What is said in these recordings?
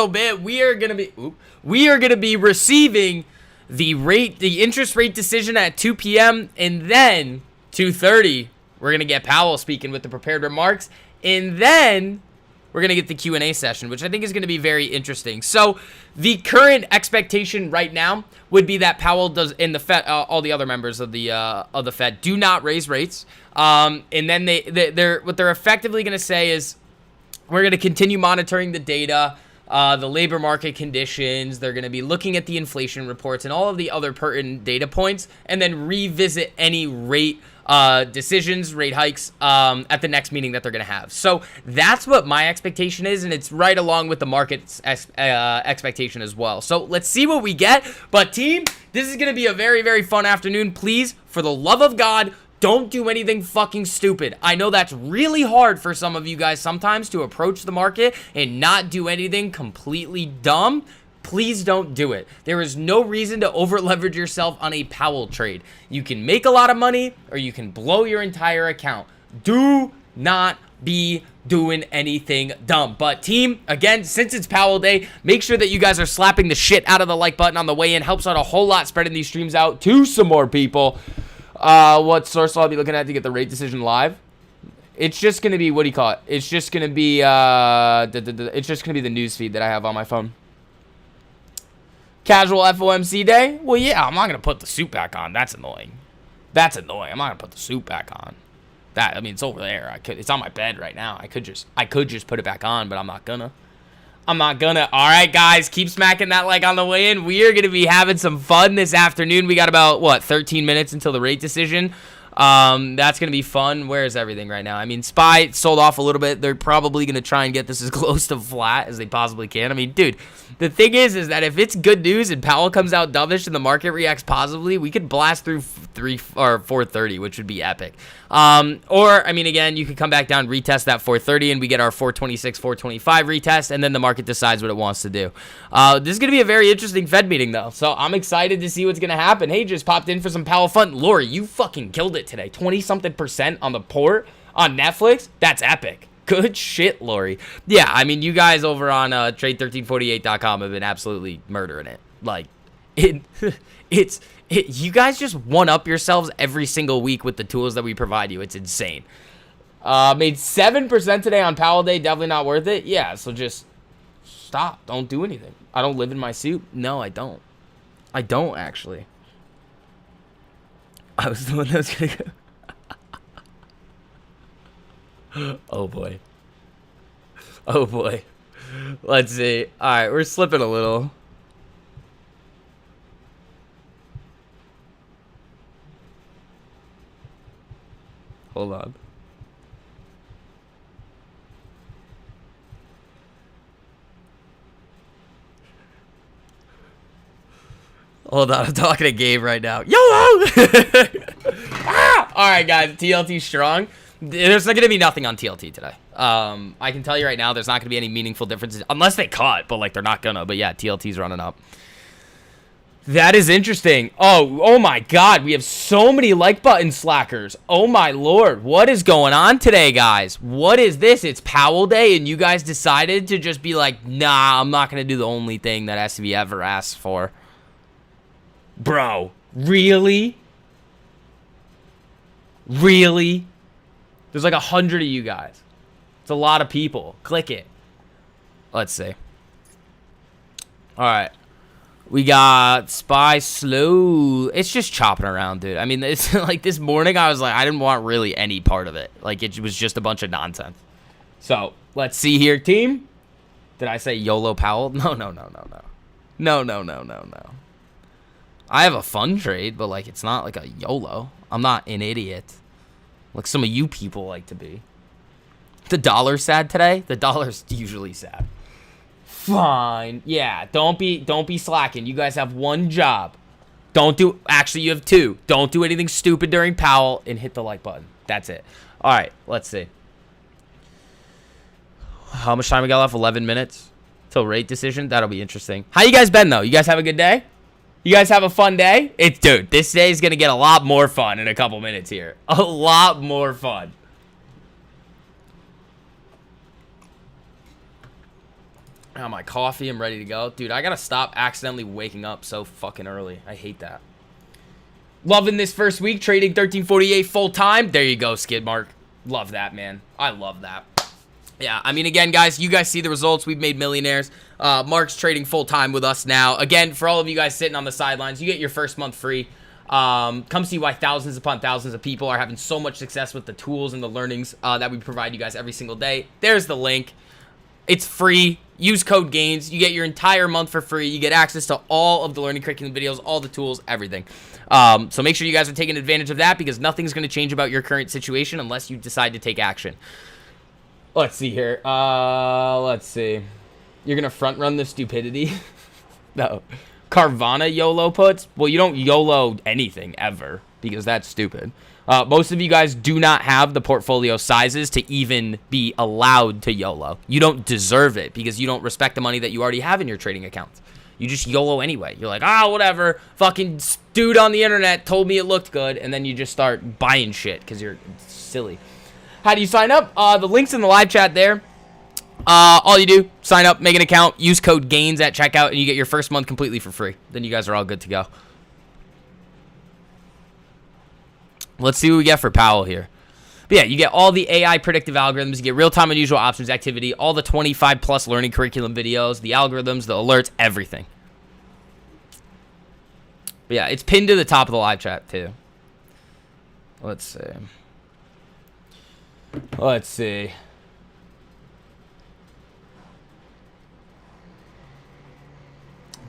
bit, we are gonna be receiving the interest rate decision at 2 p.m. and then 2:30 we're gonna get Powell speaking with the prepared remarks, and then we're gonna get the Q&A session, which I think is gonna be very interesting. So the current expectation right now would be that Powell does, and the Fed, all the other members of the Fed do not raise rates, and then they're what they're effectively gonna say is we're gonna continue monitoring the data. The labor market conditions, they're going to be looking at the inflation reports and all of the other pertinent data points, and then revisit any rate decisions, rate hikes at the next meeting that they're going to have. So that's what my expectation is, and it's right along with the market's expectation as well. So let's see what we get. But team, this is going to be a very, very fun afternoon. Please, for the love of God, don't do anything fucking stupid. I know that's really hard for some of you guys sometimes to approach the market and not do anything completely dumb. Please don't do it. There is no reason to over leverage yourself on a Powell trade. You can make a lot of money or you can blow your entire account. Do not be doing anything dumb. But team, again, since it's Powell day, make sure that you guys are slapping the shit out of the like button on the way in. Helps out a whole lot spreading these streams out to some more people. What source I'll be looking at to get the rate decision live? It's just gonna be, what do you call it? It's just gonna be it's just gonna be the news feed that I have on my phone. Casual FOMC day? Well, yeah, I'm not gonna put the suit back on. That's annoying. That's annoying. I'm not gonna put the suit back on. I mean, it's over there. It's on my bed right now. I could just put it back on, but I'm not gonna. All right, guys, keep smacking that like on the way in. We are going to be having some fun this afternoon. We got about, 13 minutes until the rate decision. That's going to be fun. Where is everything right now? I mean, SPY sold off a little bit. They're probably going to try and get this as close to flat as they possibly can. I mean, dude, the thing is that if it's good news and Powell comes out dovish and the market reacts positively, we could blast through 430, which would be epic. Or, I mean, again, you could come back down, retest that 430, and we get our 426, 425 retest, and then the market decides what it wants to do. This is going to be a very interesting Fed meeting, though, so I'm excited to see what's going to happen. Hey, just popped in for some Powell fun. Lori, you fucking killed it today. 20-something% on the port on Netflix. That's epic. Good shit, Lori. Yeah, I mean, you guys over on trade1348.com have been absolutely murdering it. Like, you guys just one-up yourselves every single week with the tools that we provide you. It's insane. Made 7% today on Powell Day. Definitely not worth it. Yeah, so just stop. Don't do anything. I don't live in my suit. No, I don't. I don't, actually. I was the one that was going to go. Oh, boy. Oh, boy. Let's see. All right, we're slipping a little. Hold on. Hold on, I'm talking to Gabe right now. YOLO! Ah! All right, guys, TLT strong. There's not going to be nothing on TLT today. I can tell you right now, there's not going to be any meaningful differences, unless they cut, but, like, they're not going to. But, yeah, TLT's running up. That is interesting. Oh my God. We have so many like button slackers. Oh my Lord. What is going on today, guys? What is this? It's Powell Day, and you guys decided to just be like, nah, I'm not going to do the only thing that SCB ever asks for. Bro, really? Really? There's like 100 of you guys. It's a lot of people. Click it. Let's see. All right. We got SPY slow. It's just chopping around, dude. I mean, it's like this morning I was like, I didn't want really any part of it. Like, it was just a bunch of nonsense. So, let's see here, team. Did I say YOLO Powell? No. No. I have a fun trade, but, like, it's not like a YOLO. I'm not an idiot. Like some of you people like to be. The dollar's sad today? The dollar's usually sad. Fine. Yeah, don't be slacking. You guys have one job. Actually, you have two. Don't do anything stupid during Powell and hit the like button. That's it. All right, let's see. How much time we got left? 11 minutes till rate decision. That'll be interesting. How you guys been, though? You guys have a good day? You guys have a fun day? Dude, this day is going to get a lot more fun in a couple minutes here. A lot more fun. I got my coffee. I'm ready to go. Dude, I got to stop accidentally waking up so fucking early. I hate that. Loving this first week. Trading 1348 full time. There you go, Skid Mark. Love that, man. I love that. Yeah, I mean, again, guys, you guys see the results. We've made millionaires. Mark's trading full time with us now. Again, for all of you guys sitting on the sidelines, you get your first month free. Come see why thousands upon thousands of people are having so much success with the tools and the learnings that we provide you guys every single day. There's the link. It's free. Use code GAINS. You get your entire month for free. You get access to all of the learning curriculum videos, all the tools, everything. So make sure you guys are taking advantage of that, because nothing's going to change about your current situation unless you decide to take action. Let's see here. Let's see. You're going to front run the stupidity? No. Carvana YOLO puts? Well, you don't YOLO anything ever, because that's stupid. Most of you guys do not have the portfolio sizes to even be allowed to YOLO. You don't deserve it, because you don't respect the money that you already have in your trading accounts. You just YOLO anyway. You're like, whatever. Fucking dude on the internet told me it looked good, and then you just start buying shit because you're silly. How do you sign up? The link's in the live chat there. All you do, sign up, make an account, use code GAINS at checkout, and you get your first month completely for free. Then you guys are all good to go. Let's see what we get for Powell here. But yeah, you get all the AI predictive algorithms, you get real-time unusual options activity, all the 25-plus learning curriculum videos, the algorithms, the alerts, everything. But yeah, it's pinned to the top of the live chat, too. Let's see. Let's see.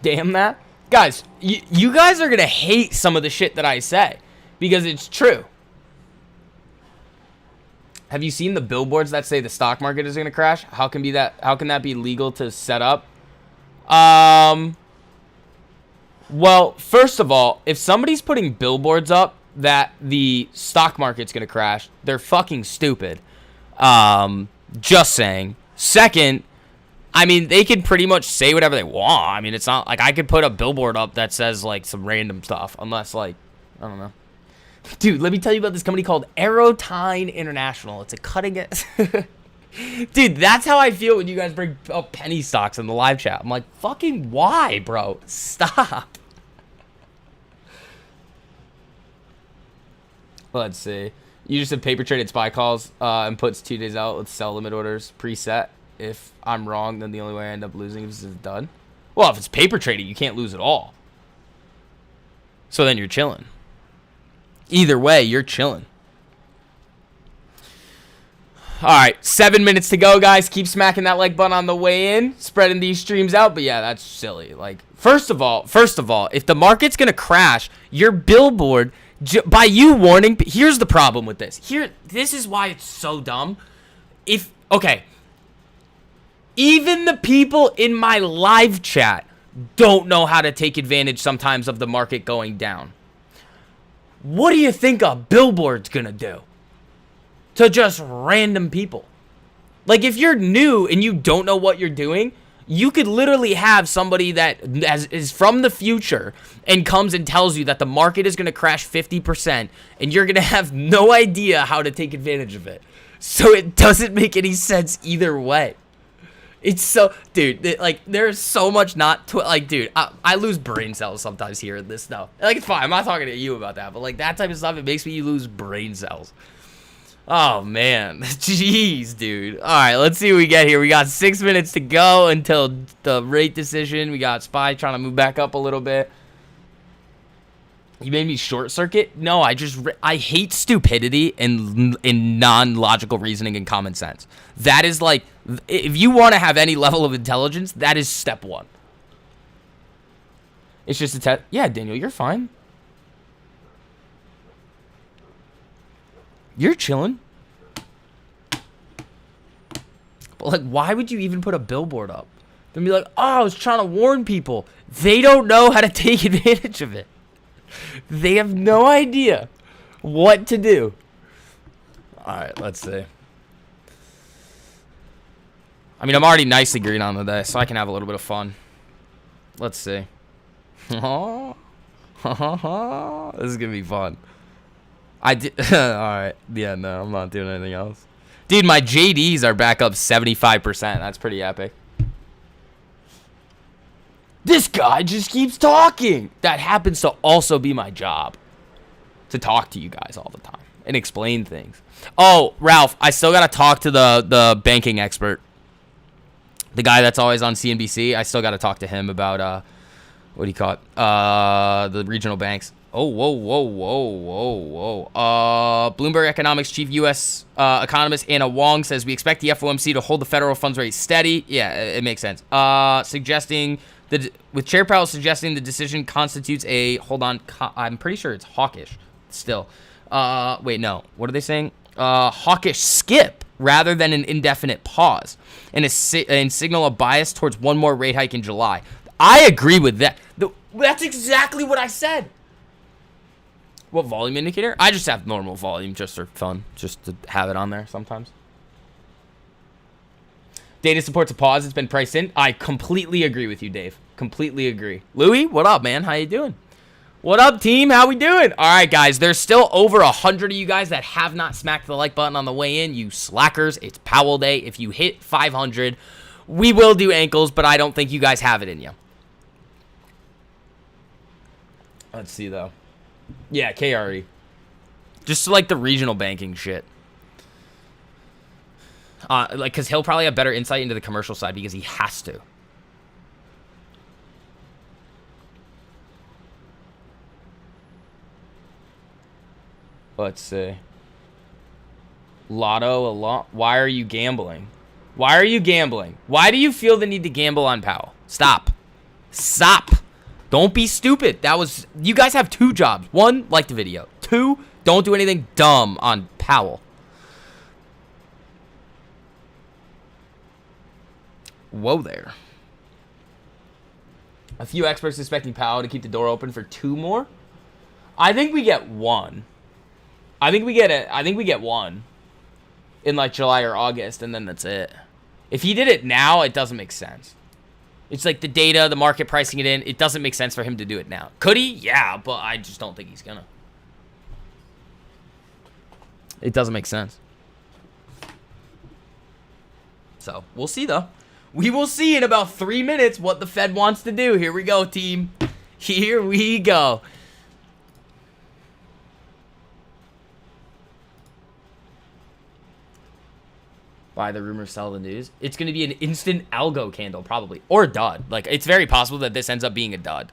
Damn that. Guys, you guys are going to hate some of the shit that I say, because it's true. Have you seen the billboards that say the stock market is going to crash? How can that be legal to set up? Well, first of all, if somebody's putting billboards up that the stock market's going to crash, they're fucking stupid. Just saying. Second, I mean, they can pretty much say whatever they want. I mean, it's not like I could put a billboard up that says, like, some random stuff. Unless, like, I don't know. Dude, let me tell you about this company called Aerotine International. It's a cutting edge. Dude, that's how I feel when you guys bring up penny stocks in the live chat. I'm like, fucking why, bro? Stop. Let's see. You just have paper traded SPY calls and puts 2 days out with sell limit orders preset. If I'm wrong, then the only way I end up losing is if it's done. Well, if it's paper trading, you can't lose at all. So then you're chilling. Either way, you're chilling. All right, 7 minutes to go, guys. Keep smacking that like button on the way in, spreading these streams out. But yeah, that's silly. Like, first of all, if the market's gonna crash, your billboard, by you warning, here's the problem with this. This is why it's so dumb. Even the people in my live chat don't know how to take advantage sometimes of the market going down. What do you think a billboard's gonna do to just random people? Like, if you're new and you don't know what you're doing, you could literally have somebody that is from the future and comes and tells you that the market is gonna crash 50%, and you're gonna have no idea how to take advantage of it. So it doesn't make any sense either way. It's so, dude, like, there's so much dude, I lose brain cells sometimes hearing this stuff. Like, it's fine, I'm not talking to you about that, but, like, that type of stuff, it makes me lose brain cells. Oh, man. Jeez, dude. All right, let's see what we get here. We got 6 minutes to go until the rate decision. We got SPY trying to move back up a little bit. You made me short circuit? No, I hate stupidity and non-logical reasoning and common sense. That is like, if you want to have any level of intelligence, that is step one. It's just a test. Yeah, Daniel, you're fine. You're chilling. But like, why would you even put a billboard up? Then be like, I was trying to warn people. They don't know how to take advantage of it. They have no idea what to do. All right, let's see. I mean, I'm already nicely green on the day, so I can have a little bit of fun. Let's see. This is going to be fun. All right. Yeah, no, I'm not doing anything else. Dude, my JDs are back up 75%. That's pretty epic. This guy just keeps talking. That happens to also be my job. To talk to you guys all the time and explain things. Oh, Ralph, I still got to talk to the banking expert. The guy that's always on CNBC. I still got to talk to him about, what do you call it? The regional banks. Oh, whoa. Bloomberg Economics chief U.S. Economist Anna Wong says we expect the FOMC to hold the federal funds rate steady. Yeah, it makes sense. Suggesting that with Chair Powell suggesting the decision constitutes a, hold on, I'm pretty sure it's hawkish still. Wait, no. What are they saying? Hawkish skip rather than an indefinite pause and signal a bias towards one more rate hike in July. I agree with that. That's exactly what I said. What volume indicator? I just have normal volume just for fun, just to have it on there sometimes. Data supports a pause. It's been priced in. I completely agree with you, Dave. Completely agree. Louis, what up, man? How you doing? What up, team? How we doing? All right, guys. There's still over 100 of you guys that have not smacked the like button on the way in. You slackers. It's Powell Day. If you hit 500, we will do ankles, but I don't think you guys have it in you. Let's see, though. Yeah, KRE. Just like the regional banking shit. Because he'll probably have better insight into the commercial side because he has to. Let's see. Lotto, why are you gambling? Why are you gambling? Why do you feel the need to gamble on Powell? Stop. Stop. Don't be stupid. You guys have 2 jobs. 1, like the video. 2, don't do anything dumb on Powell. Whoa there. A few experts expecting Powell to keep the door open for 2 more. I think we get 1. I think we get 1 in like July or August, and then that's it. If he did it now, it doesn't make sense. It's like the data, the market pricing it in. It doesn't make sense for him to do it now. Could he? Yeah, but I just don't think he's gonna. It doesn't make sense. So, we'll see, though. We will see in about 3 minutes what the Fed wants to do. Here we go, team. Here we go. Buy the rumor, sell the news. It's going to be an instant algo candle, probably. Or a dud. Like, it's very possible that this ends up being a dud.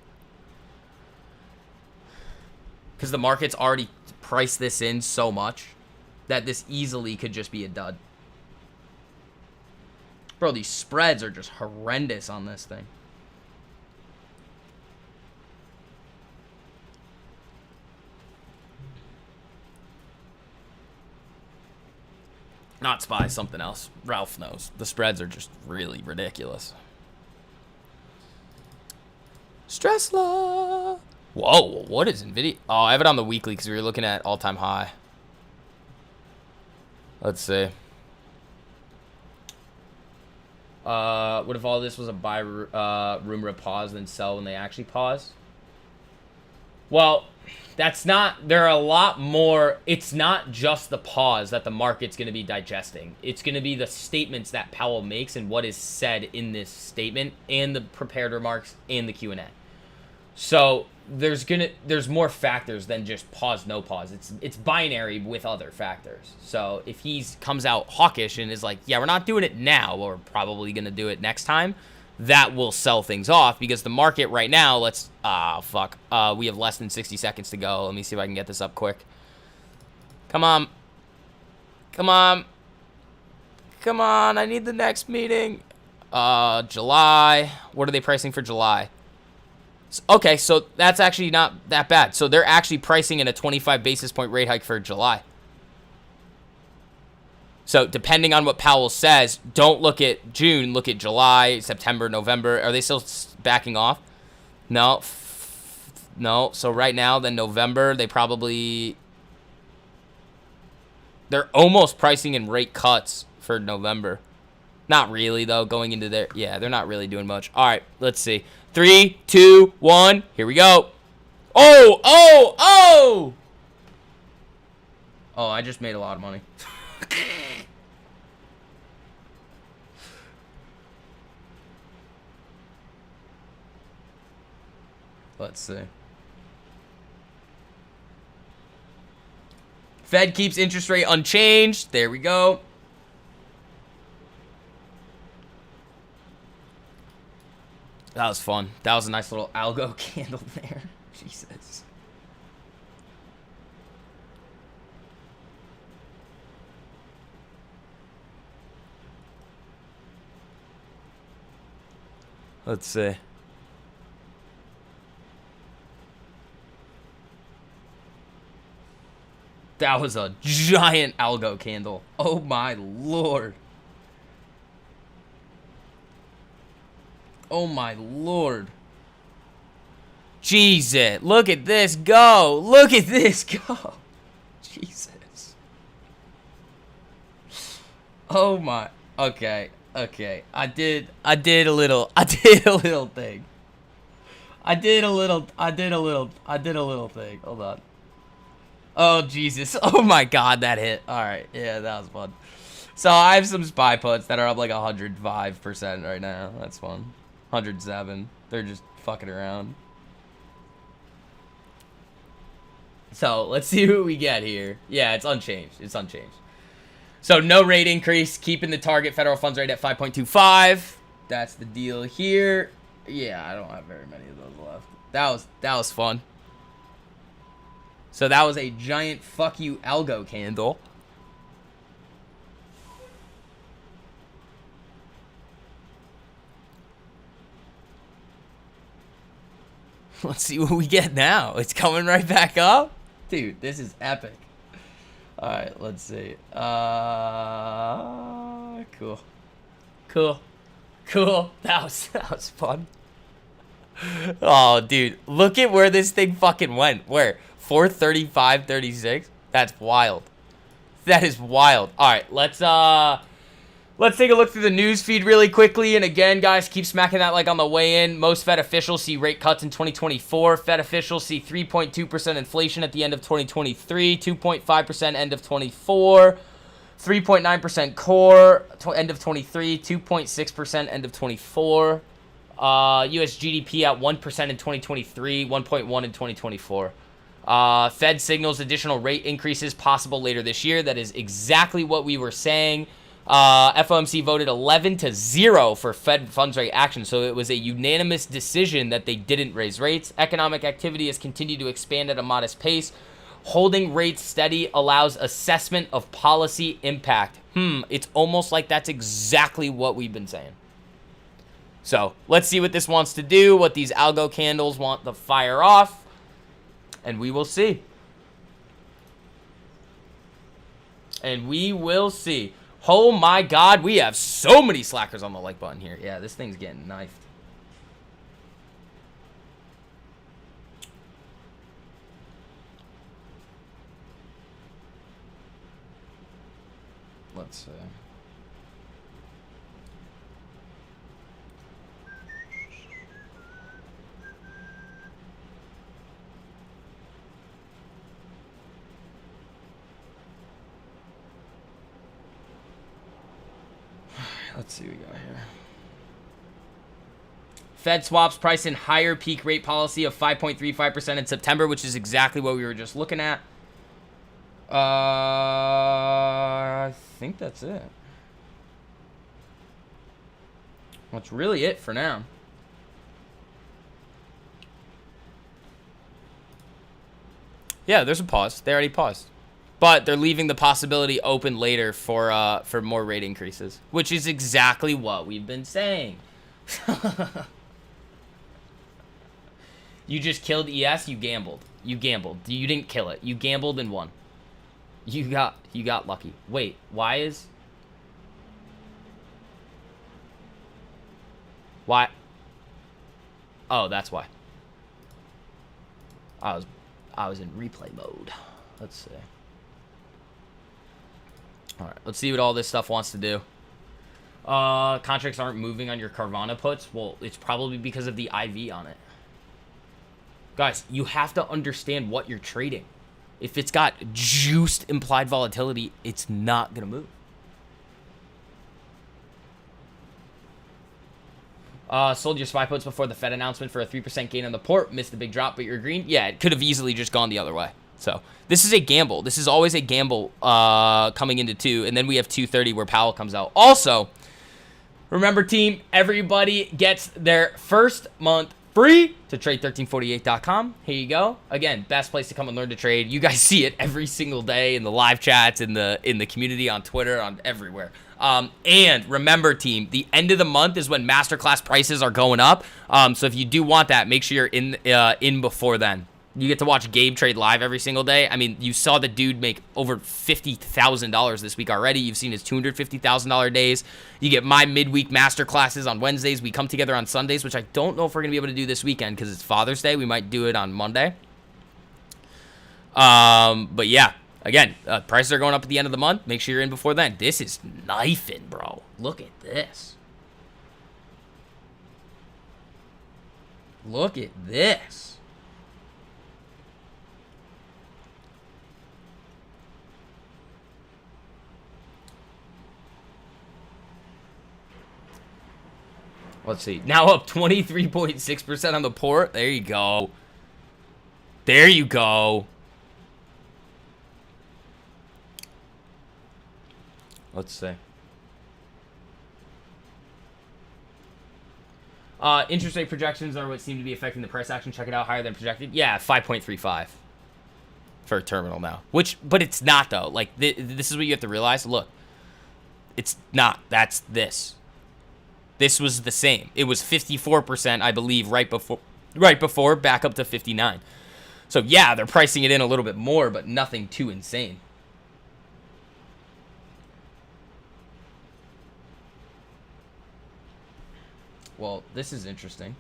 Because the market's already priced this in so much that this easily could just be a dud. Bro, these spreads are just horrendous on this thing. Not SPY, something else. Ralph knows. The spreads are just really ridiculous. Stress law. Whoa, what is NVIDIA? Oh, I have it on the weekly because we were looking at all-time high. Let's see. What if all this was a buy rumor of pause, then sell when they actually pause? Well, that's not, there are a lot more. It's not just the pause that the market's going to be digesting. It's going to be the statements that Powell makes and what is said in this statement and the prepared remarks and the Q&A. So there's more factors than just pause, no pause. It's binary with other factors. So if he comes out hawkish and is like, yeah, we're not doing it now, or probably going to do it next time, that will sell things off because the market right now, we have less than 60 seconds to go. Let me see if I can get this up quick. Come on. Come on. Come on. I need the next meeting. July. What are they pricing for July? Okay, so that's actually not that bad. So they're actually pricing in a 25 basis point rate hike for July. So depending on what Powell says, don't look at June, look at July, September, November. Are they still backing off? No. No. So right now, then November, they're almost pricing in rate cuts for November. Not really, though, going into there. Yeah, they're not really doing much. All right, let's see. 3, 2, 1. Here we go. Oh, oh, oh. Oh, I just made a lot of money. Let's see. Fed keeps interest rate unchanged. There we go. That was fun. That was a nice little algo candle there. Jesus. Let's see. That was a giant algo candle. Oh my lord. Oh my lord. Jesus. Look at this go. Look at this go. Jesus. Oh my. Okay. Okay. I did a little thing. I did a little thing. Hold on. Oh, Jesus. Oh, my God, that hit. All right. Yeah, that was fun. So, I have some SPY puts that are up like 105% right now. That's fun. 107. They're just fucking around. So, let's see what we get here. Yeah, it's unchanged. It's unchanged. So, no rate increase. Keeping the target federal funds rate at 5.25. That's the deal here. Yeah, I don't have very many of those left. That was fun. So that was a giant fuck you algo candle. Let's see what we get now. It's coming right back up. Dude, this is epic. Alright, let's see. Cool. Cool. Cool. That was fun. Oh, dude. Look at where this thing fucking went. Where? 435.36. That's wild. That is wild. All right, let's take a look through the news feed really quickly. And again, guys, keep smacking that like on the way in. Most Fed officials see rate cuts in 2024. Fed officials see 3.2% inflation at the end of 2023, 2.5% end of 24, 3.9% core end of 23, 2.6% end of 24. US GDP at 1% in 2023, 1.1 in 2024. Fed signals additional rate increases possible later this year. That is exactly what we were saying. FOMC voted 11-0 for Fed funds rate action, so it was a unanimous decision that they didn't raise rates. Economic activity has continued to expand at a modest pace. Holding rates steady allows assessment of policy impact. It's almost like that's exactly what we've been saying. So let's see what this wants to do, what these algo candles want to fire off. And we will see. And we will see. Oh my God, we have so many slackers on the like button here. Yeah, this thing's getting knifed. Let's see. Let's see what we got here. Fed swaps price in higher peak rate policy of 5.35% in September, which is exactly what we were just looking at. I think that's it. That's really it for now. Yeah, there's a pause. They already paused. But they're leaving the possibility open later for more rate increases, which is exactly what we've been saying. You just killed ES. You gambled. You gambled. You didn't kill it. You gambled and won. You got lucky. Wait, why is? Why? Oh, that's why. I was in replay mode. Let's see. All right, let's see what all this stuff wants to do. Contracts aren't moving on your Carvana puts. Well, it's probably because of the IV on it. Guys, you have to understand what you're trading. If it's got juiced implied volatility, it's not going to move. Sold your SPY puts before the Fed announcement for a 3% gain on the port. Missed the big drop, but you're green. Yeah, it could have easily just gone the other way. So this is a gamble. This is always a gamble coming into 2. And then we have 2:30 where Powell comes out. Also, remember, team, everybody gets their first month free to trade1348.com. Here you go. Again, best place to come and learn to trade. You guys see it every single day in the live chats, in the community, on Twitter, on everywhere. And remember, team, the end of the month is when masterclass prices are going up. So if you do want that, make sure you're in before then. You get to watch Gabe trade live every single day. I mean, you saw the dude make over $50,000 this week already. You've seen his $250,000 days. You get my midweek masterclasses on Wednesdays. We come together on Sundays, which I don't know if we're going to be able to do this weekend because it's Father's Day. We might do it on Monday. But yeah, again, prices are going up at the end of the month. Make sure you're in before then. This is knifing, bro. Look at this. Look at this. Let's see. Now up 23.6% on the port. There you go. There you go. Let's see. Interest rate projections are what seem to be affecting the price action. Check it out. Higher than projected. Yeah, 5.35 for a terminal now. But it's not, though. Like, this is what you have to realize. Look. It's not. That's this. This was the same. It was 54%, I believe, right before, back up to 59. So yeah, they're pricing it in a little bit more, but nothing too insane. Well, this is interesting.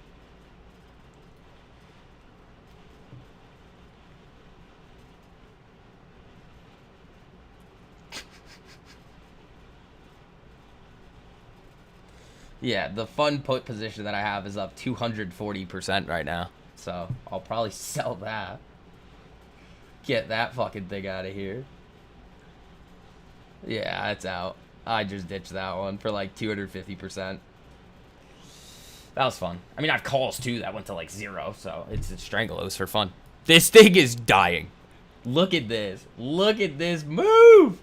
Yeah, the fund put position that I have is up 240% right now. So I'll probably sell that. Get that fucking thing out of here. Yeah, it's out. I just ditched that one for like 250%. That was fun. I mean, I have calls too that went to like 0, so it's a strangle. It was for fun. This thing is dying. Look at this. Look at this move.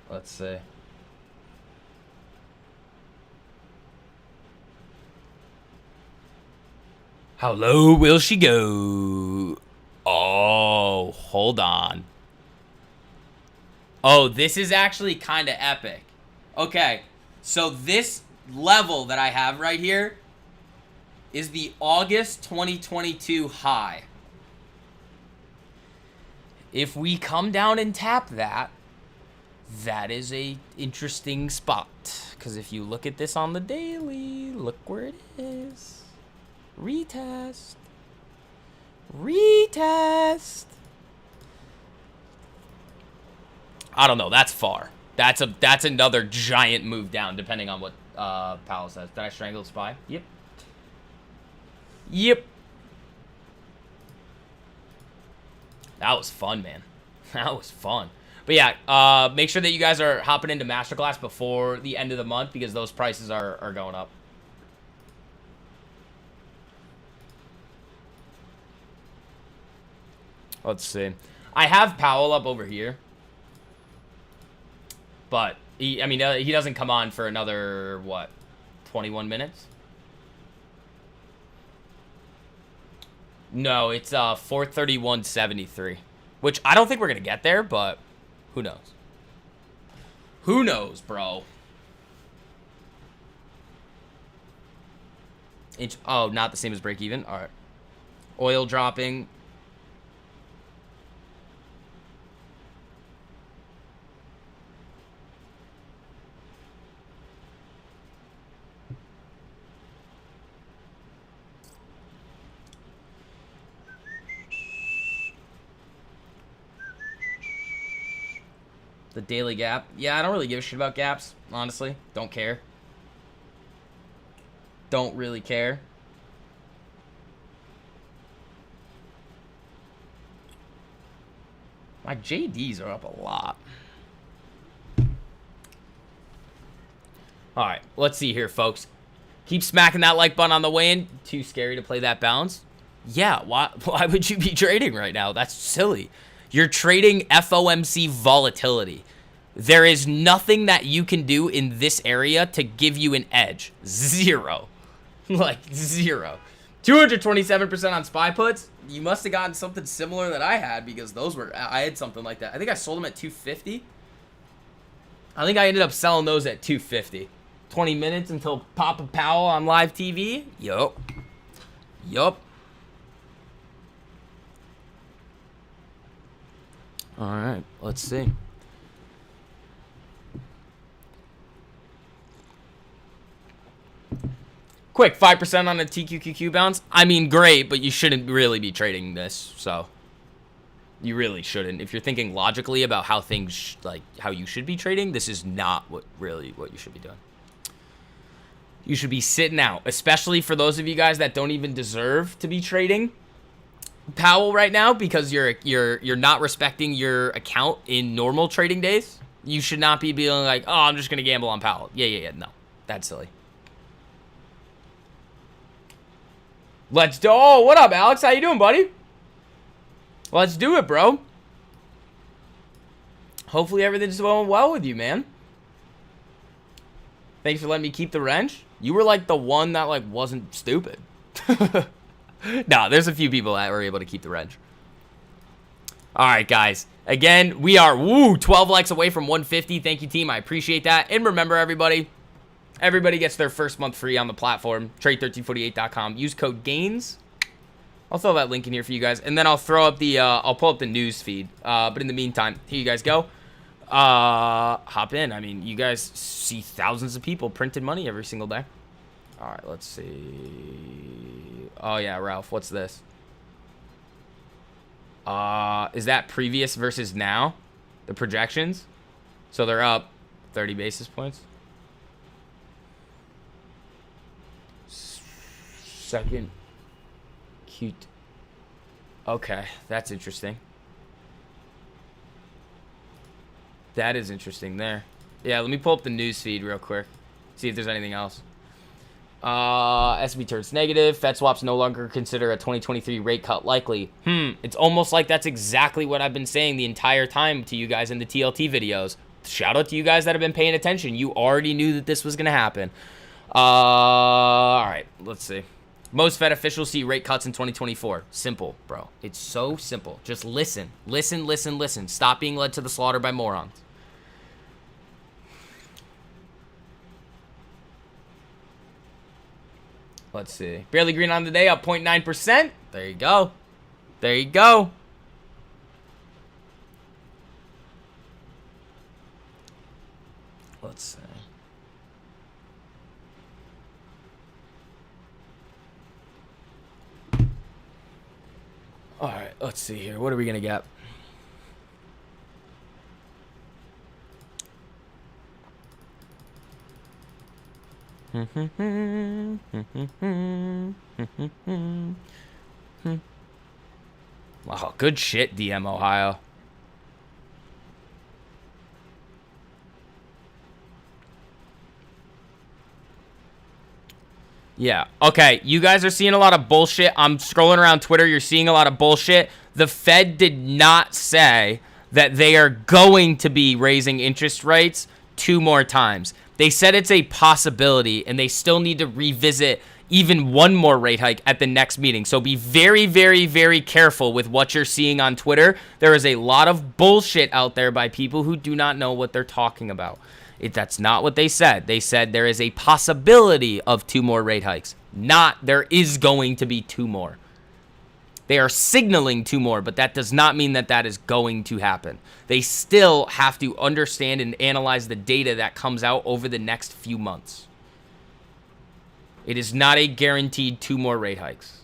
Let's see. How low will she go? Oh, hold on. Oh, this is actually kind of epic. Okay, so this level that I have right here is the August 2022 high. If we come down and tap that, that is a interesting spot. Because if you look at this on the daily, look where it is. Retest. Retest. I don't know. That's far. That's another giant move down, depending on what Powell says. Did I strangle the SPY? Yep. Yep. That was fun, man. That was fun. But yeah, make sure that you guys are hopping into Masterclass before the end of the month because those prices are going up. Let's see. I have Powell up over here. But, he doesn't come on for another, what, 21 minutes? No, it's 431.73. Which I don't think we're going to get there, but who knows? Who knows, bro? Oh, not the same as break even? All right. Oil dropping. The daily gap. Yeah, I don't really give a shit about gaps, honestly. Don't care. Don't really care. My JDs are up a lot. All right, let's see here, folks. Keep smacking that like button on the way in. Too scary to play that bounce? Yeah, why would you be trading right now? That's silly. You're trading FOMC volatility. There is nothing that you can do in this area to give you an edge. Zero. Like, zero. 227% on SPY puts. You must have gotten something similar that I had, because those were, I had something like that. I think I sold them at 250. I think I ended up selling those at 250. 20 minutes until Papa Powell on live TV. Yup. Yup. All right, let's see. Quick, 5% on a TQQQ bounce. I mean, great, but you shouldn't really be trading this, so you really shouldn't. If you're thinking logically about how things, like how you should be trading, this is not what you should be doing. You should be sitting out, especially for those of you guys that don't even deserve to be trading Powell right now, because you're not respecting your account in normal trading days. You should not be being like, oh, I'm just gonna gamble on Powell. Yeah. No, that's silly. Let's do. Oh, what up, Alex? How you doing, buddy? Let's do it, bro. Hopefully everything's going well with you, man. Thanks for letting me keep the wrench. You were like the one that like wasn't stupid. Nah, there's a few people that were able to keep the wrench. All right, guys. Again, we are 12 likes away from 150. Thank you, team. I appreciate that. And remember, everybody gets their first month free on the platform, trade1348.com. Use code GAINS. I'll throw that link in here for you guys, and then I'll throw up the I'll pull up the news feed. But in the meantime, here you guys go. Hop in. I mean, you guys see thousands of people printing money every single day. All right, let's see. Oh yeah, Ralph, what's this? Is that previous versus now? The projections? So they're up 30 basis points. Second. Cute. Okay, that's interesting. That is interesting there. Yeah, let me pull up the news feed real quick. See if there's anything else. S&P turns negative. Fed swaps no longer consider a 2023 rate cut likely. It's almost like that's exactly what I've been saying the entire time to you guys in the TLT videos. Shout out to you guys that have been paying attention. You already knew that this was going to happen. All right, let's see. Most Fed officials see rate cuts in 2024. Simple, bro. It's so simple. Just listen. Listen. Stop being led to the slaughter by morons. Let's see. Barely green on the day, up 0.9%. There you go. There you go. Let's see. All right, let's see here. What are we going to get? Wow, good shit, DM Ohio. Yeah, okay, you guys are seeing a lot of bullshit. I'm scrolling around Twitter, you're seeing a lot of bullshit. The Fed did not say that they are going to be raising interest rates 2 more times. They said it's a possibility, and they still need to revisit even 1 more rate hike at the next meeting. So be very, very, very careful with what you're seeing on Twitter. There is a lot of bullshit out there by people who do not know what they're talking about. That's not what they said. They said there is a possibility of 2 more rate hikes. Not there is going to be 2 more. They are signaling 2 more, but that does not mean that that is going to happen. They still have to understand and analyze the data that comes out over the next few months. It is not a guaranteed 2 more rate hikes.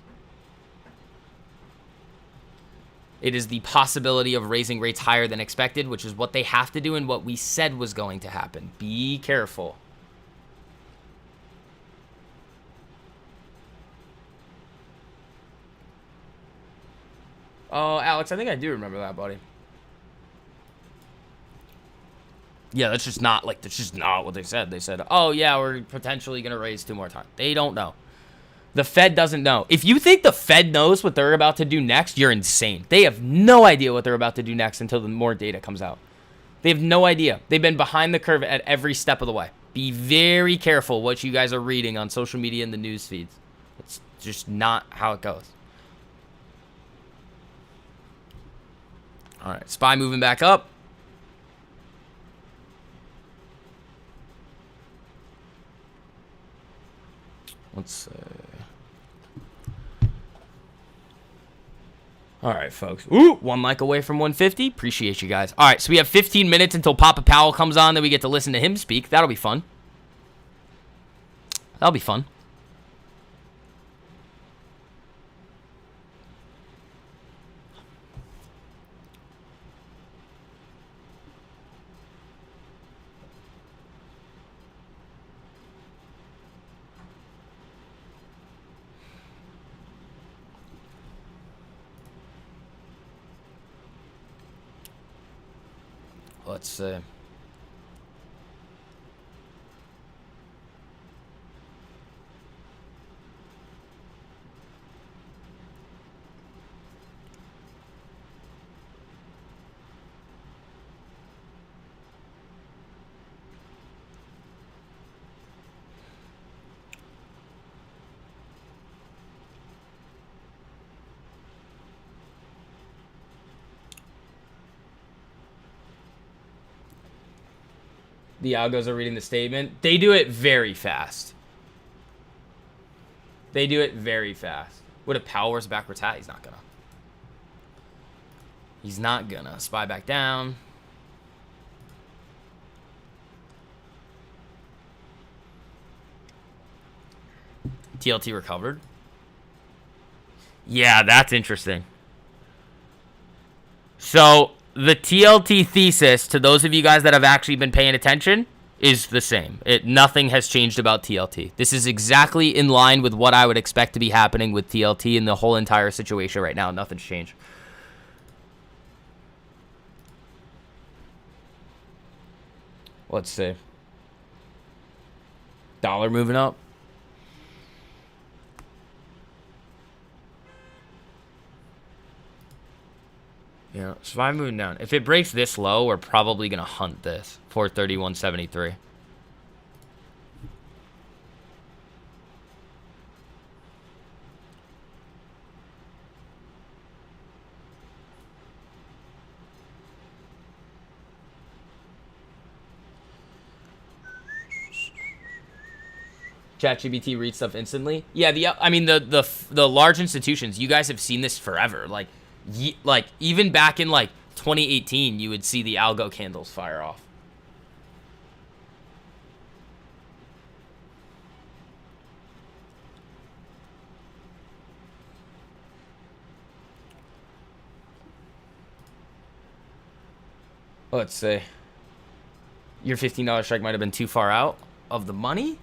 It is the possibility of raising rates higher than expected, which is what they have to do and what we said was going to happen. Be careful. Oh, Alex, I think I do remember that, buddy. Yeah, that's just not what they said. They said, oh, yeah, we're potentially going to raise 2 more times. They don't know. The Fed doesn't know. If you think the Fed knows what they're about to do next, you're insane. They have no idea what they're about to do next until the more data comes out. They have no idea. They've been behind the curve at every step of the way. Be very careful what you guys are reading on social media and the news feeds. It's just not how it goes. All right, SPY moving back up. Let's see. All right, folks. Ooh, 1 like away from 150. Appreciate you guys. All right, so we have 15 minutes until Papa Powell comes on. Then we get to listen to him speak. That'll be fun. That'll be fun. Let's see. The algos are reading the statement. They do it very fast. They do it very fast. What if Powell wears backwards hat? He's not gonna. He's not gonna. SPY back down. TLT recovered. Yeah, that's interesting. So the TLT thesis, to those of you guys that have actually been paying attention, is the same. Nothing has changed about TLT. This is exactly in line with what I would expect to be happening with TLT and the whole entire situation right now. Nothing's changed. Let's see. Dollar moving up. Yeah, SPY moving down. If it breaks this low, we're probably going to hunt this. 431.73. ChatGPT reads stuff instantly. Yeah, the large institutions, you guys have seen this forever. Like even back in 2018, you would see the algo candles fire off. Let's see. Your $15 strike might have been too far out of the money.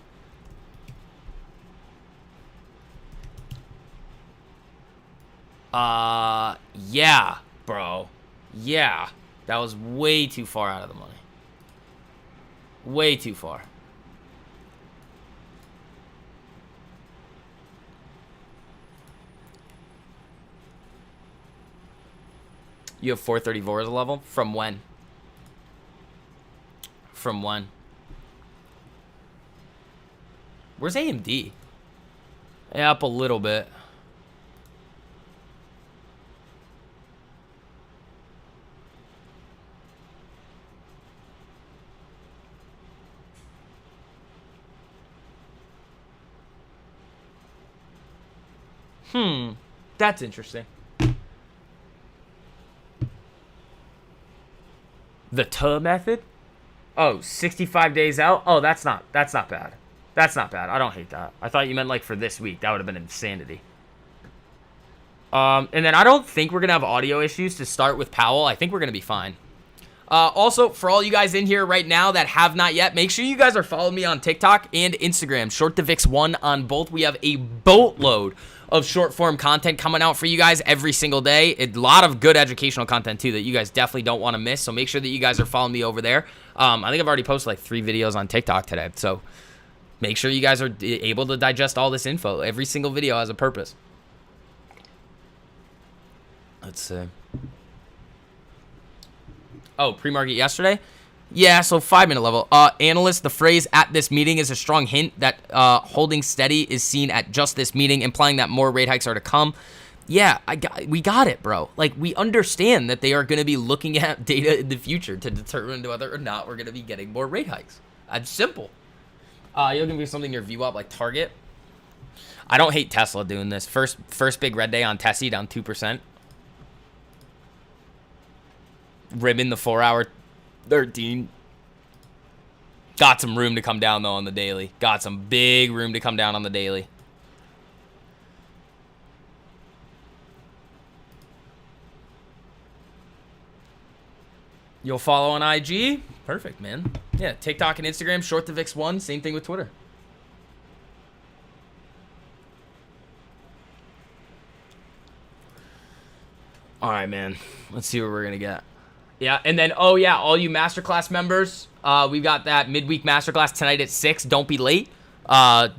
Yeah, bro. Yeah. That was way too far out of the money. Way too far. You have 434 as a level? From when? From when? Where's AMD? Yeah, up a little bit. That's interesting. The T method? Oh, 65 days out? Oh, that's not bad. That's not bad. I don't hate that. I thought you meant for this week. That would have been insanity. And then I don't think we're going to have audio issues to start with Powell. I think we're going to be fine. Also, for all you guys in here right now that have not yet, make sure you guys are following me on TikTok and Instagram. Short to VIX1 on both. We have a boatload of short form content coming out for you guys every single day. A lot of good educational content too that you guys definitely don't want to miss. So make sure that you guys are following me over there. I think I've already posted like 3 videos on TikTok today. So make sure you guys are able to digest all this info. Every single video has a purpose. Let's see. Oh, pre-market yesterday? Yeah, so 5-minute level. Analysts, the phrase "at this meeting" is a strong hint that holding steady is seen at just this meeting, implying that more rate hikes are to come. Yeah, we got it, bro. Like, we understand that they are going to be looking at data in the future to determine whether or not we're going to be getting more rate hikes. That's simple. You're going to be something in your view up like Target. I don't hate Tesla doing this. First big red day on Tessie, down 2%. Ribbon, the 4-hour 13. Got some room to come down, though, on the daily. Got some big room to come down on the daily. You'll follow on IG? Perfect, man. Yeah, TikTok and Instagram, short the VIX1. Same thing with Twitter. All right, man. Let's see what we're going to get. Yeah, and then, oh, yeah, all you Masterclass members, we've got that midweek Masterclass tonight at 6. Don't be late. I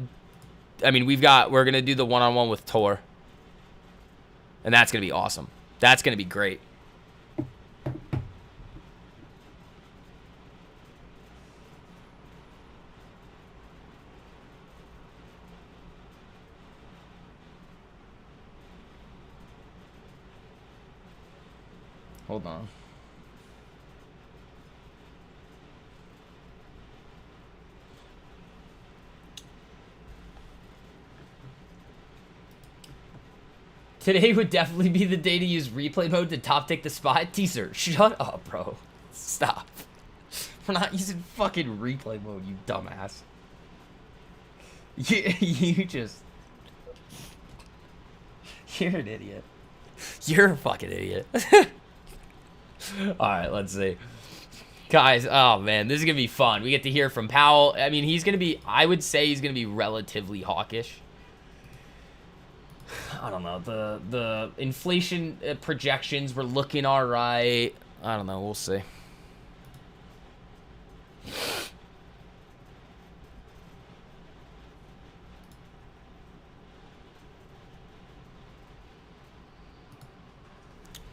mean, we're going to do the one-on-one with Tor. And that's going to be awesome. That's going to be great. Hold on. Today would definitely be the day to use replay mode to top tick the spot. Teaser, shut up, bro. Stop. We're not using fucking replay mode, you dumbass. You just... You're an idiot. You're a fucking idiot. Alright, let's see. Guys, oh man, this is going to be fun. We get to hear from Powell. I mean, he's going to be... I would say he's going to be relatively hawkish. I don't know. The inflation projections were looking all right. I don't know. We'll see.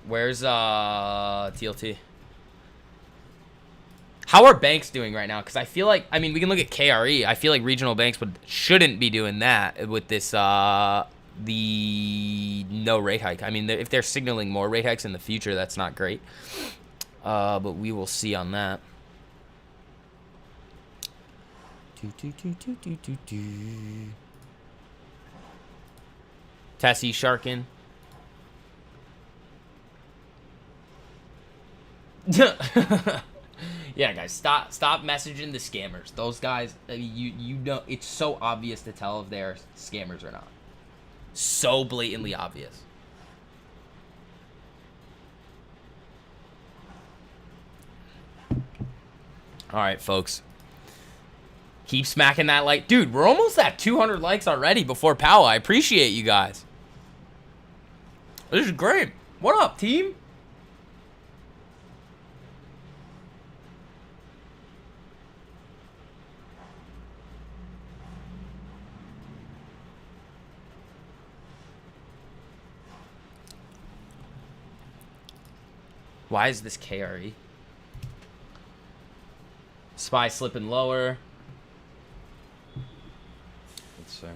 Where's TLT? How are banks doing right now? Because I feel like, I mean, we can look at KRE. I feel like regional banks shouldn't be doing that with this the no rate hike. I mean, if they're signaling more rate hikes in the future, that's not great. But we will see on that. Tessie Sharkin. Yeah, guys, stop messaging the scammers. Those guys, I mean, you know, it's so obvious to tell if they're scammers or not. So blatantly obvious. All right, folks. Keep smacking that like. Dude, we're almost at 200 likes already before Powell. I appreciate you guys. This is great. What up, team? Why is this KRE? SPY slipping lower. Let's see.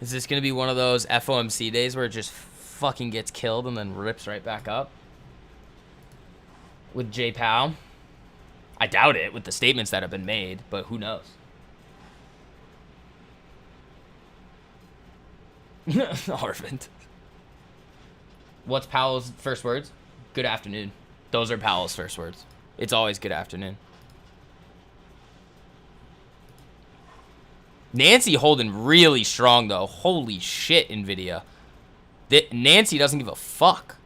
Is this going to be one of those FOMC days where it just fucking gets killed and then rips right back up? With J. Powell? I doubt it with the statements that have been made, but who knows? Arvind. What's Powell's first words? Good afternoon. Those are Powell's first words. It's always good afternoon. Nancy holding really strong, though. Holy shit, NVIDIA. Nancy doesn't give a fuck.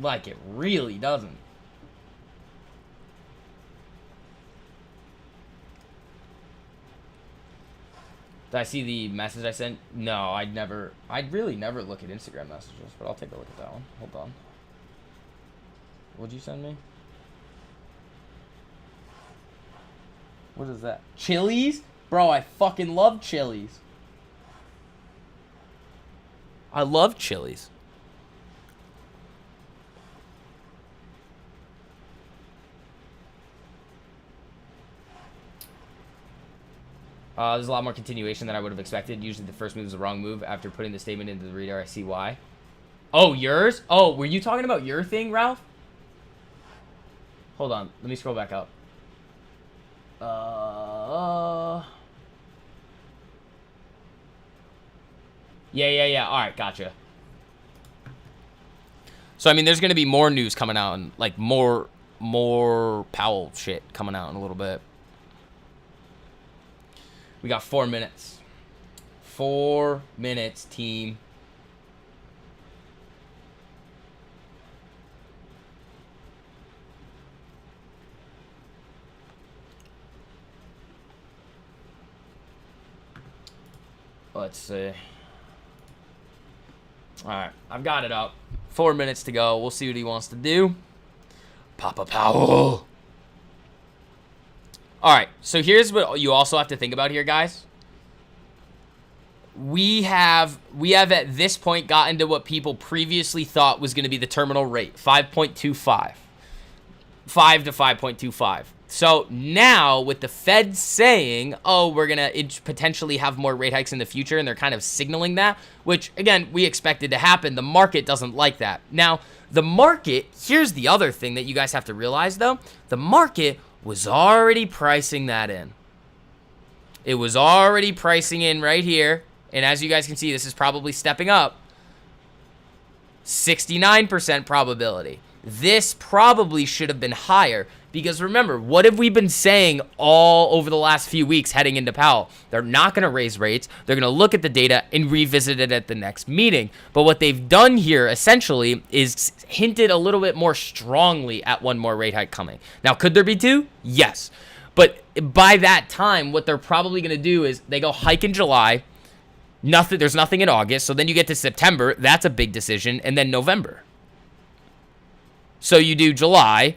Like, it really doesn't. Did I see the message I sent? No, I'd really never look at Instagram messages, but I'll take a look at that one. Hold on. What'd you send me? What is that? Chili's? Bro, I fucking love Chili's. I love Chili's. There's a lot more continuation than I would have expected. Usually the first move is the wrong move. After putting the statement into the reader, I see why. Oh, yours? Oh, were you talking about your thing, Ralph? Hold on. Let me scroll back up. Yeah. All right, gotcha. So, I mean, there's going to be more news coming out and, like, more Powell shit coming out in a little bit. We got 4 minutes. 4 minutes, team. Let's see. All right, I've got it up. 4 minutes to go. We'll see what he wants to do. Papa Powell. All right, so here's what you also have to think about here, guys. We have at this point gotten to what people previously thought was going to be the terminal rate, 5.25. 5 to 5.25. So now with the Fed saying, oh, we're going to potentially have more rate hikes in the future, and they're kind of signaling that, which, again, we expected to happen. The market doesn't like that. Now, the market, here's the other thing that you guys have to realize, though. The market was already pricing that in. It was already pricing in right here. And as you guys can see, this is probably stepping up. 69% probability. This probably should have been higher. Because remember, what have we been saying all over the last few weeks heading into Powell? They're not going to raise rates. They're going to look at the data and revisit it at the next meeting. But what they've done here, essentially, is hinted a little bit more strongly at one more rate hike coming. Now, could there be two? Yes. But by that time, what they're probably going to do is they go hike in July. There's nothing in August. So then you get to September. That's a big decision. And then November. So you do July,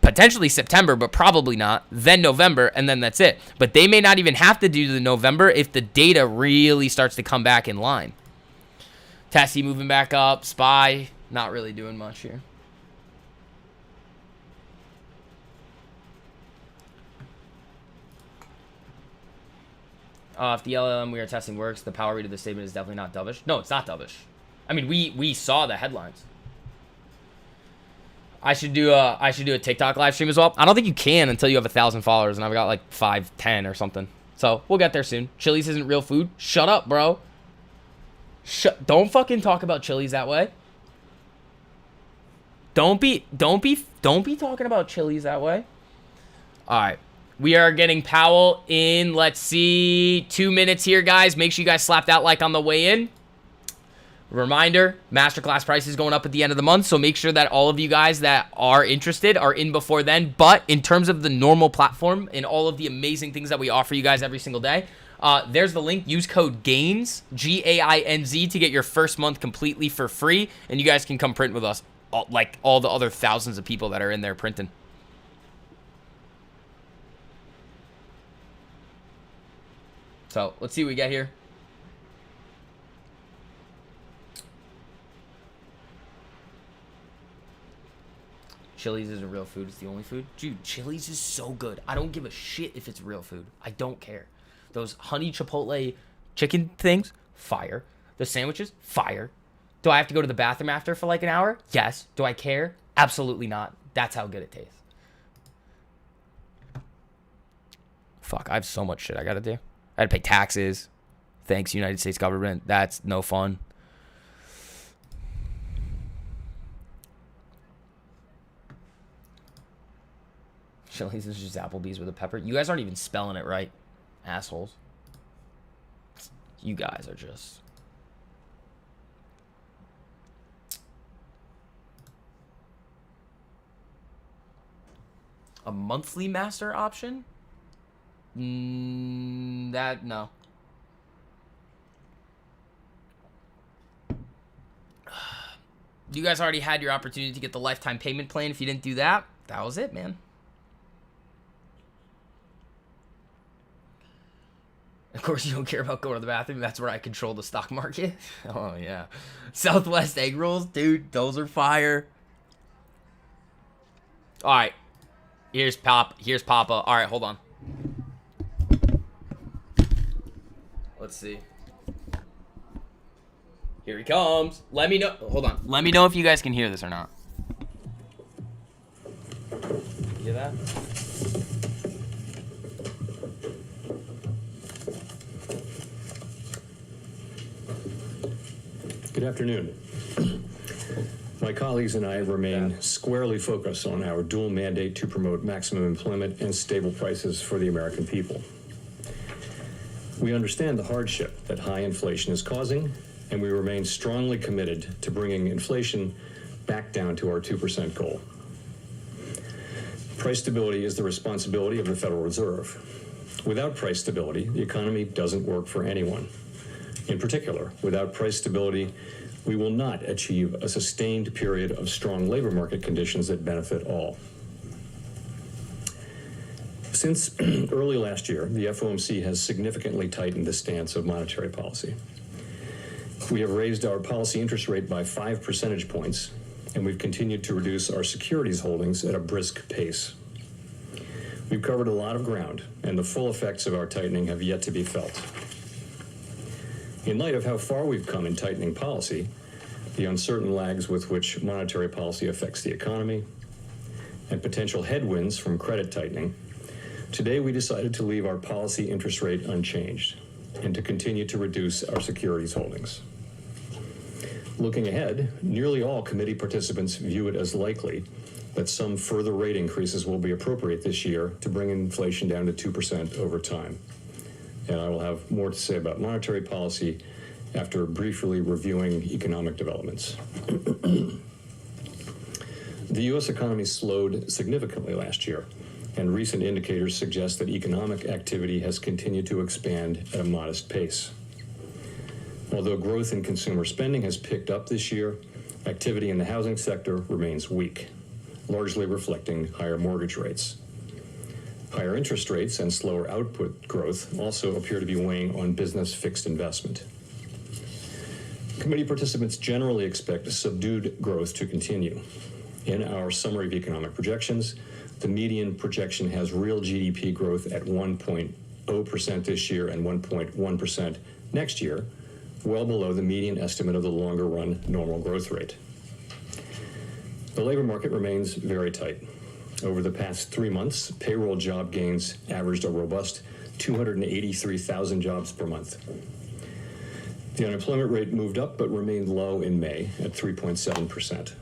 potentially September, but probably not. Then November, and then that's it. But they may not even have to do the November if the data really starts to come back in line. Tessie moving back up. SPY, not really doing much here. If the LLM we are testing works, the power read of the statement is definitely not dovish. No, it's not dovish. I mean, we saw the headlines. I should do a TikTok live stream as well. I don't think you can until you have 1,000 followers, and I've got like 510 or something. So we'll get there soon. Chili's isn't real food. Shut up, bro. Don't fucking talk about Chili's that way. Don't be talking about Chili's that way. All right. We are getting Powell in, let's see, 2 minutes here, guys. Make sure you guys slap that like on the way in. Reminder, masterclass price is going up at the end of the month, so make sure that all of you guys that are interested are in before then. But in terms of the normal platform and all of the amazing things that we offer you guys every single day, there's the link. Use code GAINZ, GAINZ, to get your first month completely for free, and you guys can come print with us, like all the other thousands of people that are in there printing. So let's see what we get here. Chili's is a real food. It's the only food. Dude, Chili's is so good. I don't give a shit if it's real food. I don't care. Those honey chipotle chicken things, fire. The sandwiches, fire. Do I have to go to the bathroom after for like an hour? Yes. Do I care? Absolutely not. That's how good it tastes. Fuck, I have so much shit I gotta do. I had to pay taxes. Thanks, United States government. That's no fun. Chili's is just Applebee's with a pepper. You guys aren't even spelling it right. Assholes. You guys are just... A monthly master option? No. You guys already had your opportunity to get the lifetime payment plan. If you didn't do that, that was it, man. Of course, you don't care about going to the bathroom. That's where I control the stock market. Oh, yeah. Southwest egg rolls, dude. Those are fire. All right. Here's Papa. All right, hold on. Let's see. Here he comes. Let me know. Hold on. Let me know if you guys can hear this or not. Hear that? Good afternoon. My colleagues and I remain squarely focused on our dual mandate to promote maximum employment and stable prices for the American people. We understand the hardship that high inflation is causing, and we remain strongly committed to bringing inflation back down to our 2% goal. Price stability is the responsibility of the Federal Reserve. Without price stability, the economy doesn't work for anyone. In particular, without price stability, we will not achieve a sustained period of strong labor market conditions that benefit all. Since early last year, the FOMC has significantly tightened the stance of monetary policy. We have raised our policy interest rate by 5 percentage points, and we've continued to reduce our securities holdings at a brisk pace. We've covered a lot of ground, and the full effects of our tightening have yet to be felt. In light of how far we've come in tightening policy, the uncertain lags with which monetary policy affects the economy, and potential headwinds from credit tightening, today we decided to leave our policy interest rate unchanged and to continue to reduce our securities holdings. Looking ahead, nearly all committee participants view it as likely that some further rate increases will be appropriate this year to bring inflation down to 2% over time. And I will have more to say about monetary policy after briefly reviewing economic developments. The U.S. economy slowed significantly last year, and recent indicators suggest that economic activity has continued to expand at a modest pace. Although growth in consumer spending has picked up this year, activity in the housing sector remains weak, largely reflecting higher mortgage rates. Higher interest rates and slower output growth also appear to be weighing on business fixed investment. Committee participants generally expect subdued growth to continue. In our summary of economic projections, the median projection has real GDP growth at 1.0% this year and 1.1% next year, well below the median estimate of the longer-run normal growth rate. The labor market remains very tight. Over the past 3 months, payroll job gains averaged a robust 283,000 jobs per month. The unemployment rate moved up but remained low in May at 3.7%.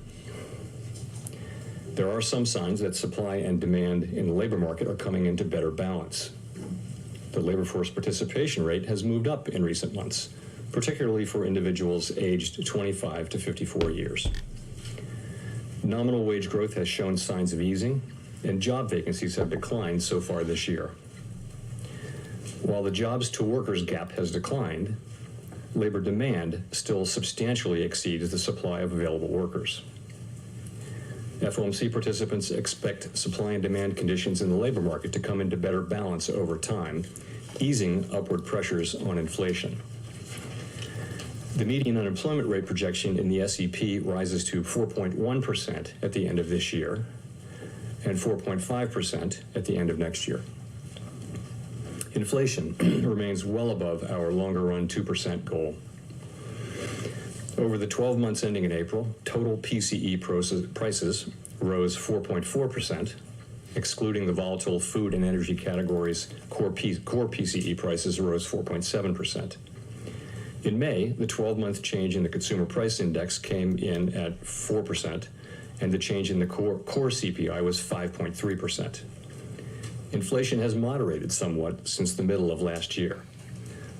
There are some signs that supply and demand in the labor market are coming into better balance. The labor force participation rate has moved up in recent months, particularly for individuals aged 25 to 54 years. Nominal wage growth has shown signs of easing, and job vacancies have declined so far this year. While the jobs to workers gap has declined, labor demand still substantially exceeds the supply of available workers. FOMC participants expect supply and demand conditions in the labor market to come into better balance over time, easing upward pressures on inflation. The median unemployment rate projection in the SEP rises to 4.1% at the end of this year and 4.5% at the end of next year. Inflation remains well above our longer-run 2% goal. Over the 12 months ending in April, total PCE prices rose 4.4%, excluding the volatile food and energy categories. Core PCE prices rose 4.7%. In May, the 12-month change in the Consumer Price Index came in at 4%, and the change in the core CPI was 5.3%. Inflation has moderated somewhat since the middle of last year.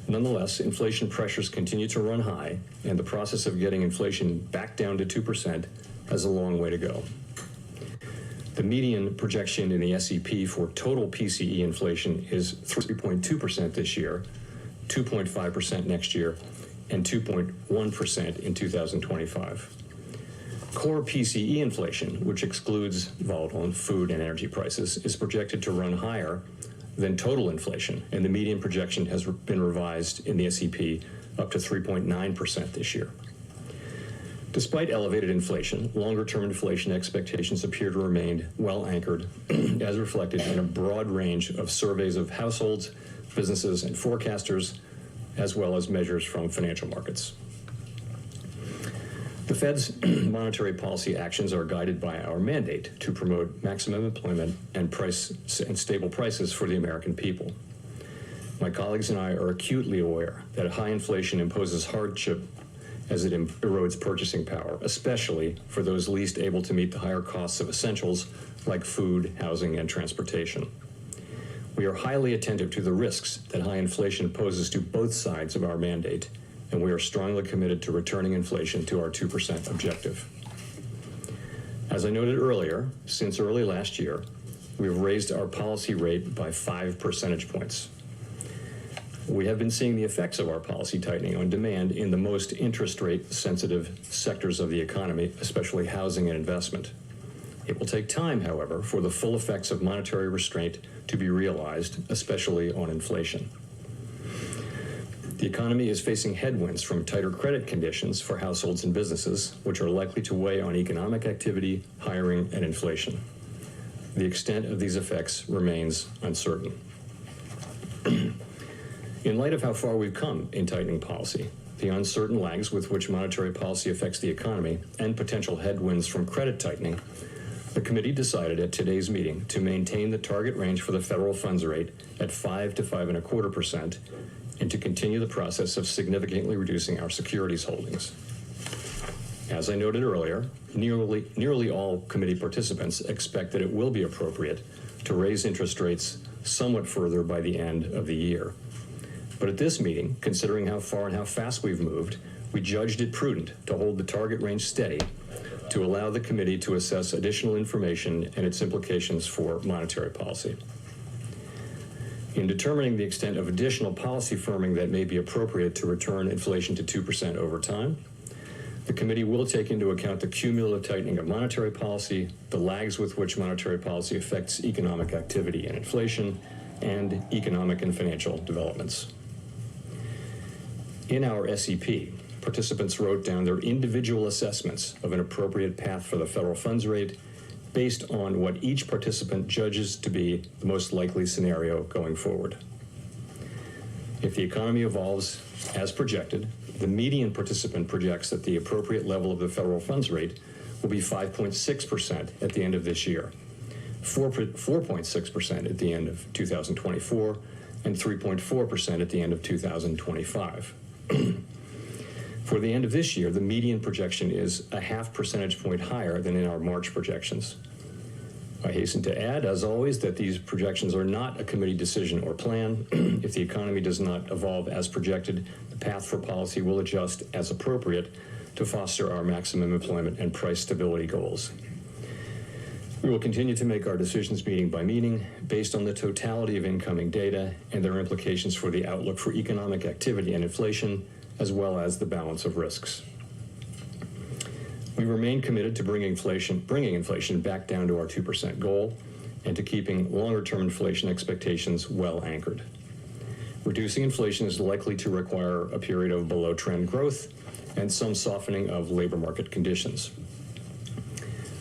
Nonetheless, inflation pressures continue to run high, and the process of getting inflation back down to 2% has a long way to go. The median projection in the SEP for total PCE inflation is 3.2% this year, 2.5% next year, and 2.1% in 2025. Core PCE inflation, which excludes volatile food and energy prices, is projected to run higher than total inflation, and the median projection has been revised in the SEP up to 3.9% this year. Despite elevated inflation, longer-term inflation expectations appear to remain well anchored, as reflected in a broad range of surveys of households, businesses, and forecasters, as well as measures from financial markets. The Fed's monetary policy actions are guided by our mandate to promote maximum employment and stable prices for the American people. My colleagues and I are acutely aware that high inflation imposes hardship as it erodes purchasing power, especially for those least able to meet the higher costs of essentials like food, housing, and transportation. We are highly attentive to the risks that high inflation poses to both sides of our mandate, and we are strongly committed to returning inflation to our 2% objective. As I noted earlier, since early last year, we have raised our policy rate by 5 percentage points. We have been seeing the effects of our policy tightening on demand in the most interest rate sensitive sectors of the economy, especially housing and investment. It will take time, however, for the full effects of monetary restraint to be realized, especially on inflation. The economy is facing headwinds from tighter credit conditions for households and businesses, which are likely to weigh on economic activity, hiring, and inflation. The extent of these effects remains uncertain. In light of how far we've come in tightening policy, the uncertain lags with which monetary policy affects the economy, and potential headwinds from credit tightening, the committee decided at today's meeting to maintain the target range for the federal funds rate at 5 to 5.25%, and to continue the process of significantly reducing our securities holdings. As I noted earlier, nearly all committee participants expect that it will be appropriate to raise interest rates somewhat further by the end of the year. But at this meeting, considering how far and how fast we've moved, we judged it prudent to hold the target range steady to allow the committee to assess additional information and its implications for monetary policy. In determining the extent of additional policy firming that may be appropriate to return inflation to 2% over time, the committee will take into account the cumulative tightening of monetary policy, the lags with which monetary policy affects economic activity and inflation, and economic and financial developments. In our SEP, participants wrote down their individual assessments of an appropriate path for the federal funds rate based on what each participant judges to be the most likely scenario going forward. If the economy evolves as projected, the median participant projects that the appropriate level of the federal funds rate will be 5.6% at the end of this year, 4.6% at the end of 2024, and 3.4% at the end of 2025. For the end of this year, the median projection is a 0.5 percentage point higher than in our March projections. I hasten to add, as always, that these projections are not a committee decision or plan. If the economy does not evolve as projected, the path for policy will adjust as appropriate to foster our maximum employment and price stability goals. We will continue to make our decisions meeting by meeting based on the totality of incoming data and their implications for the outlook for economic activity and inflation, as well as the balance of risks. We remain committed to bringing inflation back down to our 2% goal and to keeping longer-term inflation expectations well anchored. Reducing inflation is likely to require a period of below-trend growth and some softening of labor market conditions.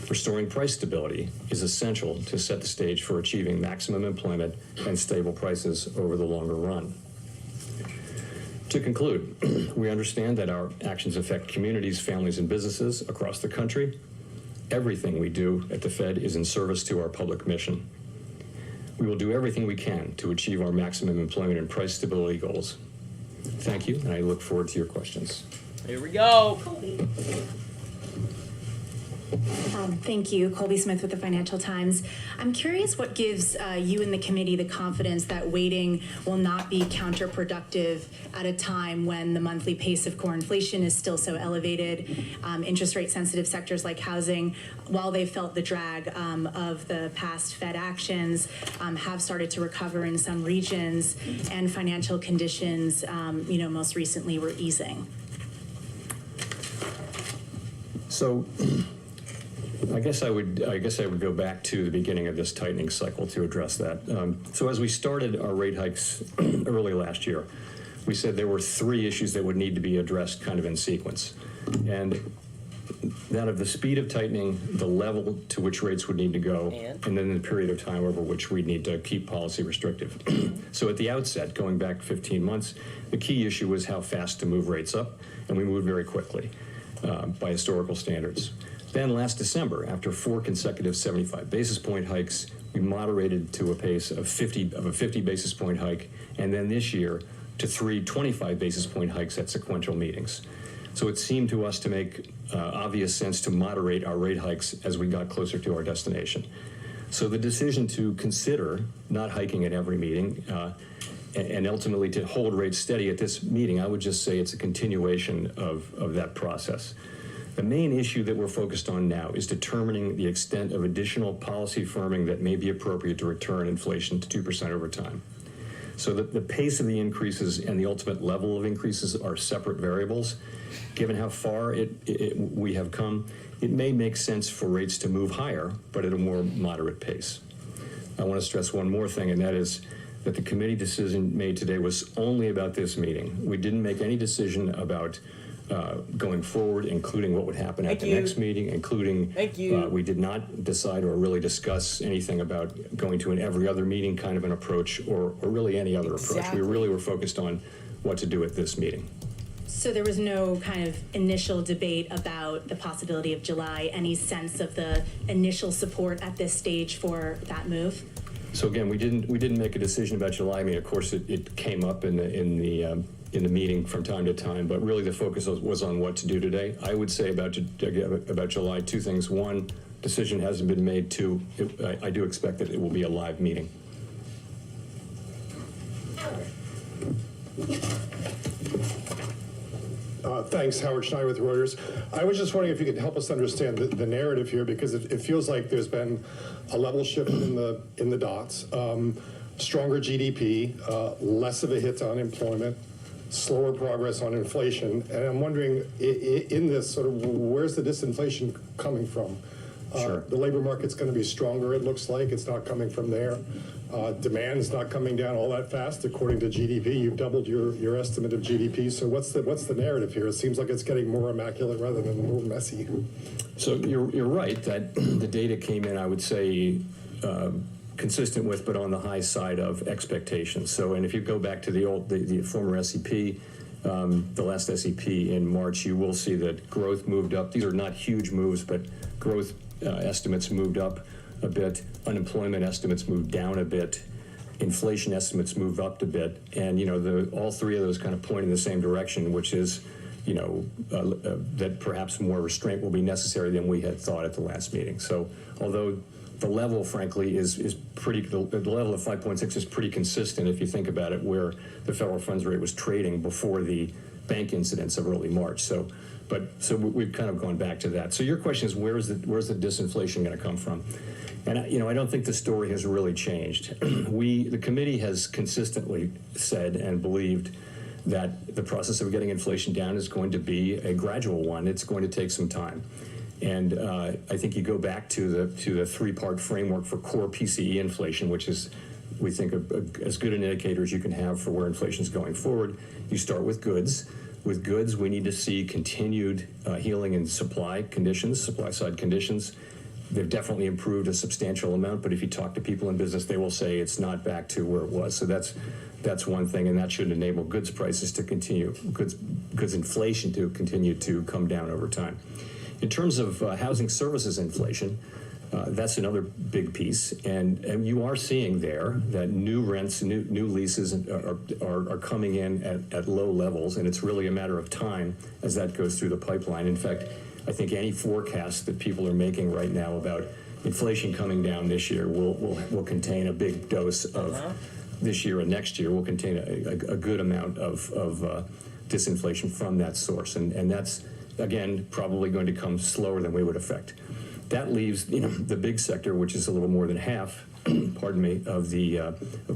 Restoring price stability is essential to set the stage for achieving maximum employment and stable prices over the longer run. To conclude, we understand that our actions affect communities, families, and businesses across the country. Everything we do at the Fed is in service to our public mission. We will do everything we can to achieve our maximum employment and price stability goals. Thank you, and I look forward to your questions. Here we go. Thank you. Colby Smith with the Financial Times. I'm curious what gives you and the committee the confidence that waiting will not be counterproductive at a time when the monthly pace of core inflation is still so elevated. Interest rate sensitive sectors like housing, while they've felt the drag of the past Fed actions, have started to recover in some regions, and financial conditions, most recently were easing. So I guess I would go back to the beginning of this tightening cycle to address that. So as we started our rate hikes early last year, we said there were three issues that would need to be addressed kind of in sequence. And that of the speed of tightening, the level to which rates would need to go, and then the period of time over which we'd need to keep policy restrictive. So at the outset, going back 15 months, the key issue was how fast to move rates up, and we moved very quickly by historical standards. Then last December, after 4 consecutive 75 basis point hikes, we moderated to a pace of a 50 basis point hike, and then this year to 3 25 basis point hikes at sequential meetings. So it seemed to us to make obvious sense to moderate our rate hikes as we got closer to our destination. So the decision to consider not hiking at every meeting and ultimately to hold rates steady at this meeting, I would just say it's a continuation of that process. The main issue that we're focused on now is determining the extent of additional policy firming that may be appropriate to return inflation to 2% over time. So the pace of the increases and the ultimate level of increases are separate variables. Given how far we have come, it may make sense for rates to move higher, but at a more moderate pace. I want to stress one more thing, and that is that the committee decision made today was only about this meeting. We didn't make any decision about going forward, including what would happen at the next meeting, including we did not decide or really discuss anything about going to an every other meeting kind of an approach or really any other approach. We really were focused on what to do at this meeting. So there was no kind of initial debate about the possibility of July, any sense of the initial support at this stage for that move? So again, we didn't make a decision about July. I mean, of course, it came up in the meeting from time to time, but really the focus was on what to do today. I would say about July, two things. One, decision hasn't been made. Two, I do expect that it will be a live meeting. Thanks, Howard Schneider with Reuters. I was just wondering if you could help us understand the narrative here, because it feels like there's been a level shift in the dots, stronger GDP, less of a hit to unemployment, slower progress on inflation, and I'm wondering, in this sort of, where's the disinflation coming from? Sure. The labor market's going to be stronger, it looks like. It's not coming from there. Demand's not coming down all that fast, according to GDP. You've doubled your estimate of GDP. So what's the narrative here? It seems like it's getting more immaculate rather than more messy. So you're right that the data came in, I would say, consistent with, but on the high side of expectations. So, and if you go back to the former SEP, the last SEP in March, you will see that growth moved up. These are not huge moves, but growth estimates moved up a bit. Unemployment estimates moved down a bit. Inflation estimates moved up a bit. And, all three of those kind of point in the same direction, which is, that perhaps more restraint will be necessary than we had thought at the last meeting. So, although the level, frankly, is pretty, the level of 5.6 is pretty consistent if you think about it, where the federal funds rate was trading before the bank incidents of early March. So we've kind of gone back to that. So your question is, where's the disinflation going to come from? And I don't think the story has really changed. The committee has consistently said and believed that the process of getting inflation down is going to be a gradual one. It's going to take some time. And I think you go back to the three-part framework for core PCE inflation, which is, we think, as good an indicator as you can have for where inflation is going forward. You start with goods. With goods, we need to see continued healing in supply side conditions. They've definitely improved a substantial amount, but if you talk to people in business, they will say it's not back to where it was. So that's one thing, and that should enable goods prices to continue, goods inflation to continue to come down over time. In terms of housing services inflation, that's another big piece, and you are seeing there that new rents, new leases are coming in at low levels, and it's really a matter of time as that goes through the pipeline. In fact, I think any forecast that people are making right now about inflation coming down this year will contain a big dose of this year and next year will contain a good amount of disinflation from that source, and that's, again, probably going to come slower than we would expect. That leaves, the big sector, which is a little more than half, pardon me, of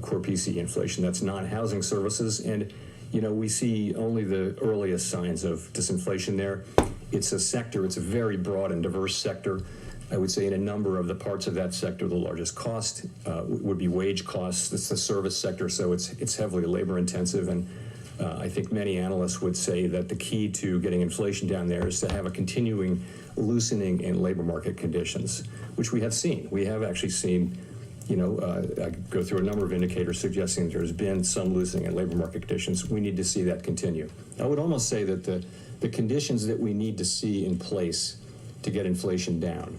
core PCE inflation. That's non-housing services, and we see only the earliest signs of disinflation there. It's a sector. It's a very broad and diverse sector I would say in a number of the parts of that sector, the largest cost would be wage costs. It's the service sector, so it's heavily labor intensive. And I think many analysts would say that the key to getting inflation down there is to have a continuing loosening in labor market conditions, which we have seen. We have actually seen, I go through a number of indicators suggesting there's been some loosening in labor market conditions. We need to see that continue. I would almost say that the conditions that we need to see in place to get inflation down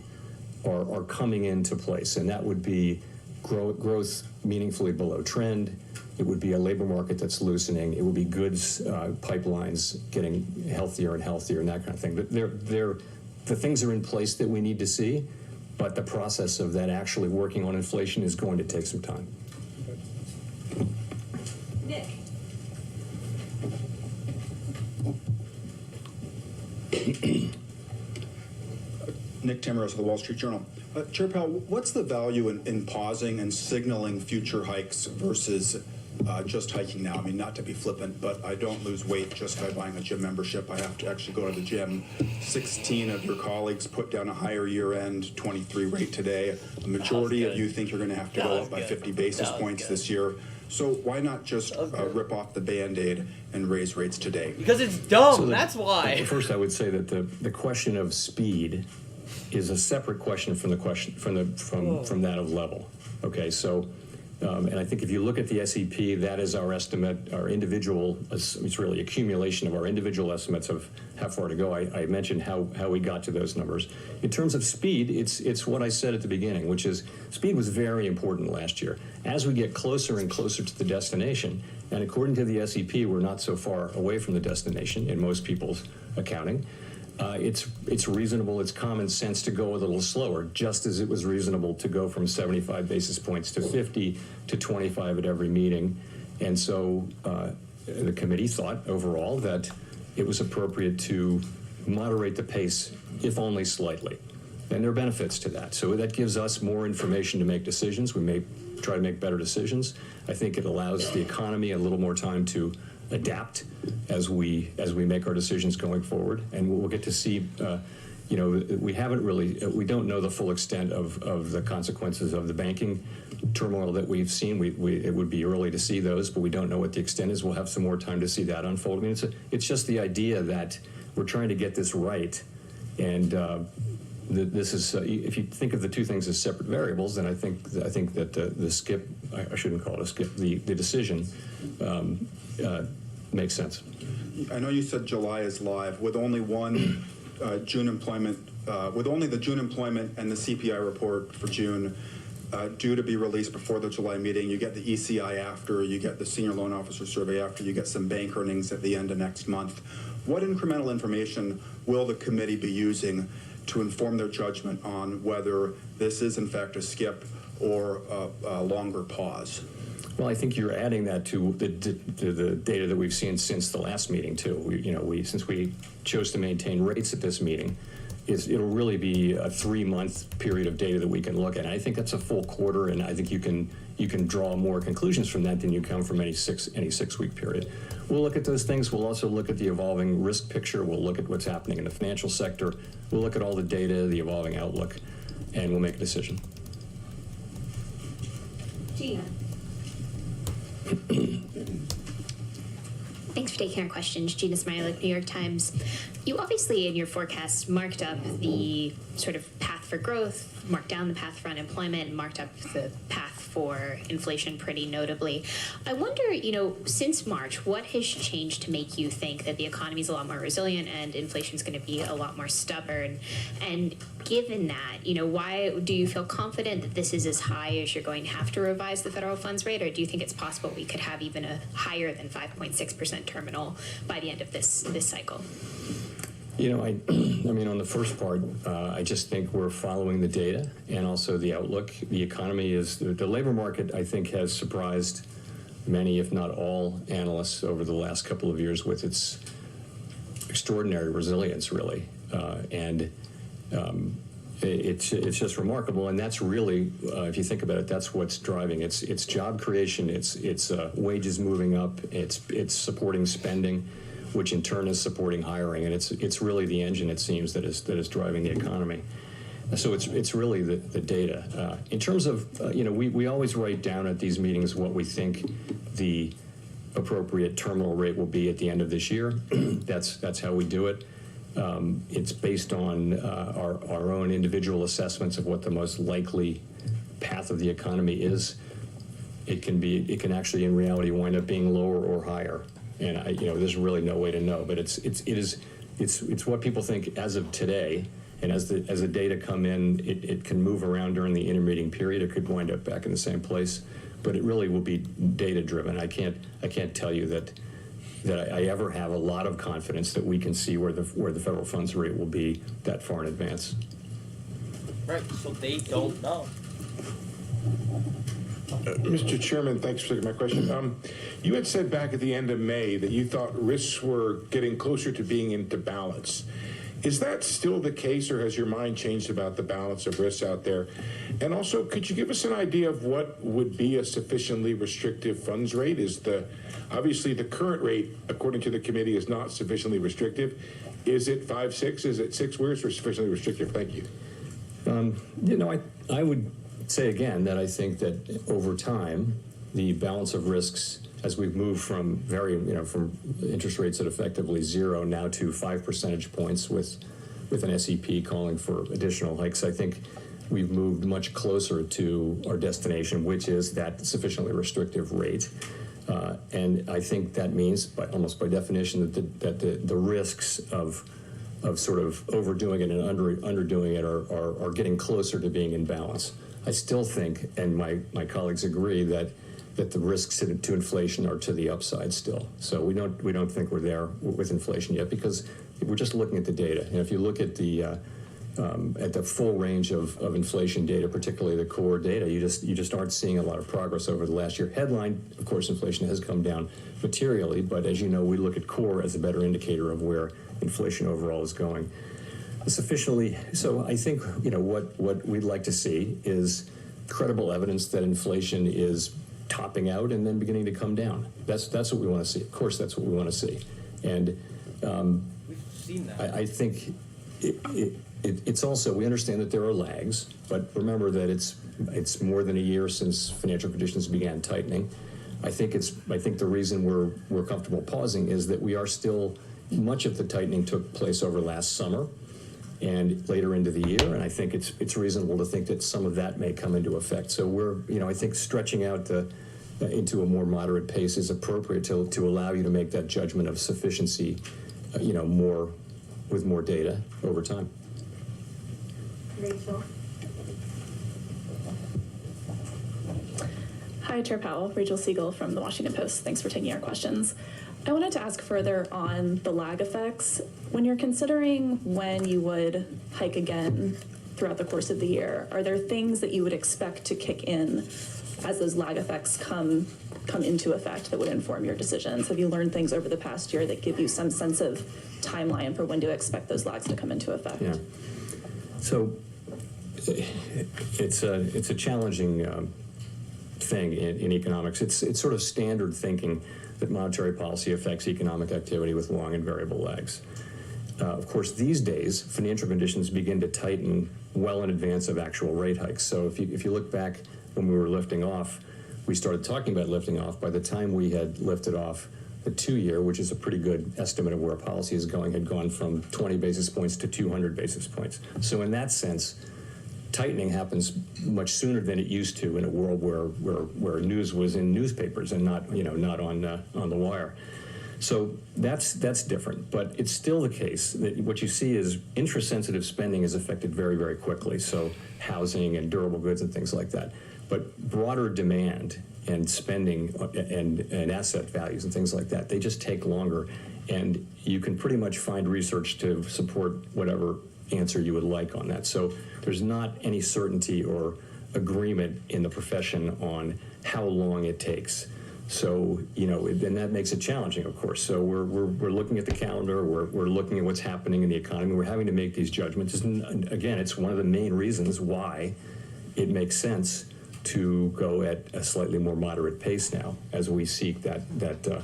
are coming into place, and that would be growth meaningfully below trend. It would be a labor market that's loosening. It would be goods pipelines getting healthier and healthier and that kind of thing. The things are in place that we need to see, but the process of that actually working on inflation is going to take some time. Nick. Nick Tamaros of the Wall Street Journal. Chair Powell, what's the value in pausing and signaling future hikes versus just hiking now? I mean, not to be flippant, but I don't lose weight just by buying a gym membership. I have to actually go to the gym. 16 of your colleagues put down a higher year-end 23 rate today. A majority of you think you're going to have to go up by 50 basis points this year. So why not just rip off the Band-Aid and raise rates today? Because it's dumb. That's why. First, I would say that the question of speed is a separate question from the question from that of level. Okay, so and I think if you look at the SEP, that is our estimate, our individual. It's really accumulation of our individual estimates of how far to go. I mentioned how we got to those numbers. In terms of speed, it's what I said at the beginning, which is speed was very important last year. As we get closer and closer to the destination, and according to the SEP, we're not so far away from the destination in most people's accounting. It's reasonable, it's common sense to go a little slower, just as it was reasonable to go from 75 basis points to 50 to 25 at every meeting. And so the committee thought overall that it was appropriate to moderate the pace, if only slightly. And there are benefits to that. So that gives us more information to make decisions. We may try to make better decisions. I think it allows the economy a little more time to adapt as we make our decisions going forward, and we'll get to see. We don't know the full extent of the consequences of the banking turmoil that we've seen. It would be early to see those, but we don't know what the extent is. We'll have some more time to see that unfold. I mean, it's just the idea that we're trying to get this right, and this is if you think of the two things as separate variables, then I think that the skip, I shouldn't call it a skip, the decision makes sense. I know you said July is live with only one June employment, with only the June employment and the CPI report for June due to be released before the July meeting. You get the ECI after, you get the senior loan officer survey after, you get some bank earnings at the end of next month. What incremental information will the committee be using to inform their judgment on whether this is in fact a skip or a longer pause? Well, I think you're adding that to the data that we've seen since the last meeting too. Since we chose to maintain rates at this meeting, it'll really be a 3-month period of data that we can look at. And I think that's a full quarter, and I think you can draw more conclusions from that than you can from any 6-week period. We'll look at those things. We'll also look at the evolving risk picture. We'll look at what's happening in the financial sector. We'll look at all the data, the evolving outlook, and we'll make a decision. Gina. Thanks for taking our questions. Gina Smilik, New York Times. You obviously, in your forecast, marked up the sort of path for growth, marked down the path for unemployment, and marked up the path for inflation pretty notably. I wonder, since March, what has changed to make you think that the economy is a lot more resilient and inflation is going to be a lot more stubborn? And given that, why do you feel confident that this is as high as you're going to have to revise the federal funds rate, or do you think it's possible we could have even a higher than 5.6% terminal by the end of this cycle? I mean, on the first part, I just think we're following the data and also the outlook. The economy the labor market, I think, has surprised many, if not all, analysts over the last couple of years with its extraordinary resilience, really. It's just remarkable, and that's really, if you think about it, that's what's driving. It's job creation, it's wages moving up, it's supporting spending, which in turn is supporting hiring, and it's really the engine, it seems, that is driving the economy. So it's really the data. In terms of, we always write down at these meetings what we think the appropriate terminal rate will be at the end of this year. That's how we do it. It's based on our own individual assessments of what the most likely path of the economy is. It can actually in reality wind up being lower or higher. And there's really no way to know, but it's what people think as of today. And as the data come in, it can move around during the intermeeting period. It could wind up back in the same place, but it really will be data driven. I can't tell you that I ever have a lot of confidence that we can see where the federal funds rate will be that far in advance. Right. So they don't know. Mr. Chairman, thanks for taking my question. You had said back at the end of May that you thought risks were getting closer to being into balance. Is that still the case, or has your mind changed about the balance of risks out there? And also, could you give us an idea of what would be a sufficiently restrictive funds rate? Obviously the current rate, according to the committee, is not sufficiently restrictive. Is it 5.6? Is it 6? Where is sufficiently restrictive? Thank you. I would say again that I think that over time, the balance of risks, as we've moved from from interest rates at effectively 0 now to 5 percentage points with an SEP calling for additional hikes, I think we've moved much closer to our destination, which is that sufficiently restrictive rate. And I think that means, almost by definition, that the risks of sort of overdoing it and underdoing it are getting closer to being in balance. I still think, and my colleagues agree, that the risks to inflation are to the upside still. So we don't think we're there with inflation yet, because we're just looking at the data. And if you look at the full range of inflation data, particularly the core data, you just aren't seeing a lot of progress over the last year. Headline, of course, inflation has come down materially, but as you know, we look at core as a better indicator of where inflation overall is going. Sufficiently, so I think what we'd like to see is credible evidence that inflation is topping out and then beginning to come down. That's what we want to see. Of course, that's what we want to see. And We've seen that. I think it's also, we understand that there are lags, but remember that it's more than a year since financial conditions began tightening. I think the reason we're comfortable pausing is that we are still, much of the tightening took place over last summer and later into the year, and I think it's reasonable to think that some of that may come into effect. So we're, I think stretching out into a more moderate pace is appropriate to allow you to make that judgment of sufficiency, more with more data over time. Rachel. Hi, Chair Powell. Rachel Siegel from the Washington Post. Thanks for taking our questions. I wanted to ask further on the lag effects. When you're considering when you would hike again throughout the course of the year, are there things that you would expect to kick in as those lag effects come into effect that would inform your decisions? Have you learned things over the past year that give you some sense of timeline for when to expect those lags to come into effect? Yeah. So it's a challenging thing in economics. It's sort of standard thinking that monetary policy affects economic activity with long and variable lags. Of course, these days, financial conditions begin to tighten well in advance of actual rate hikes. So if you look back when we were lifting off, we started talking about lifting off. By the time we had lifted off, the 2-year, which is a pretty good estimate of where policy is going, had gone from 20 basis points to 200 basis points. So in that sense, tightening happens much sooner than it used to in a world where news was in newspapers and not on the wire. So that's different, but it's still the case that what you see is interest-sensitive spending is affected very, very quickly. So housing and durable goods and things like that. But broader demand and spending and asset values and things like that, they just take longer. And you can pretty much find research to support whatever answer you would like on that. So there's not any certainty or agreement in the profession on how long it takes. So, and that makes it challenging, of course. So we're looking at the calendar, we're looking at what's happening in the economy, we're having to make these judgments. And again, it's one of the main reasons why it makes sense to go at a slightly more moderate pace now as we seek that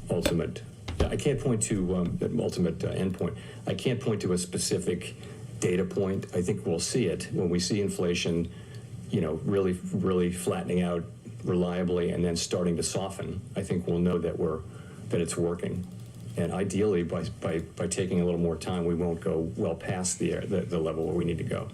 ultimate. I can't point to that ultimate endpoint. I can't point to a specific data point. I think we'll see it when we see inflation, really, really flattening out reliably and then starting to soften. I think we'll know that it's working. And ideally, by taking a little more time, we won't go well past the level where we need to go.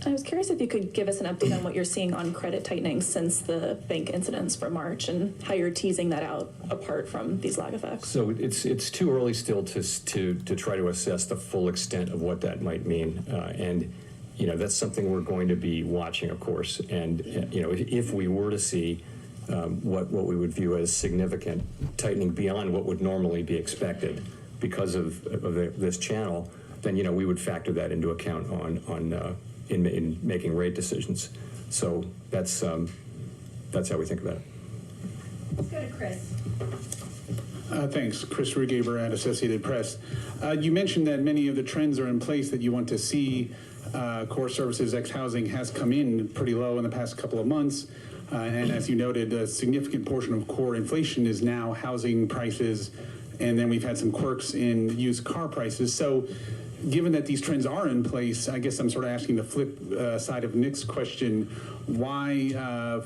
I was curious if you could give us an update on what you're seeing on credit tightening since the bank incidents for March and how you're teasing that out apart from these lag effects. So it's too early still to try to assess the full extent of what that might mean. And that's something we're going to be watching, of course. And if we were to see what we would view as significant tightening beyond what would normally be expected because of this channel, then we would factor that into account in making rate decisions. So that's how we think about it. Let's go to Chris. Thanks. Chris Rugaber at Associated Press. You mentioned that many of the trends are in place that you want to see. Core services ex housing has come in pretty low in the past couple of months. And as you noted, a significant portion of core inflation is now housing prices. And then we've had some quirks in used car prices. So given that these trends are in place, I guess I'm sort of asking the flip side of Nick's question, why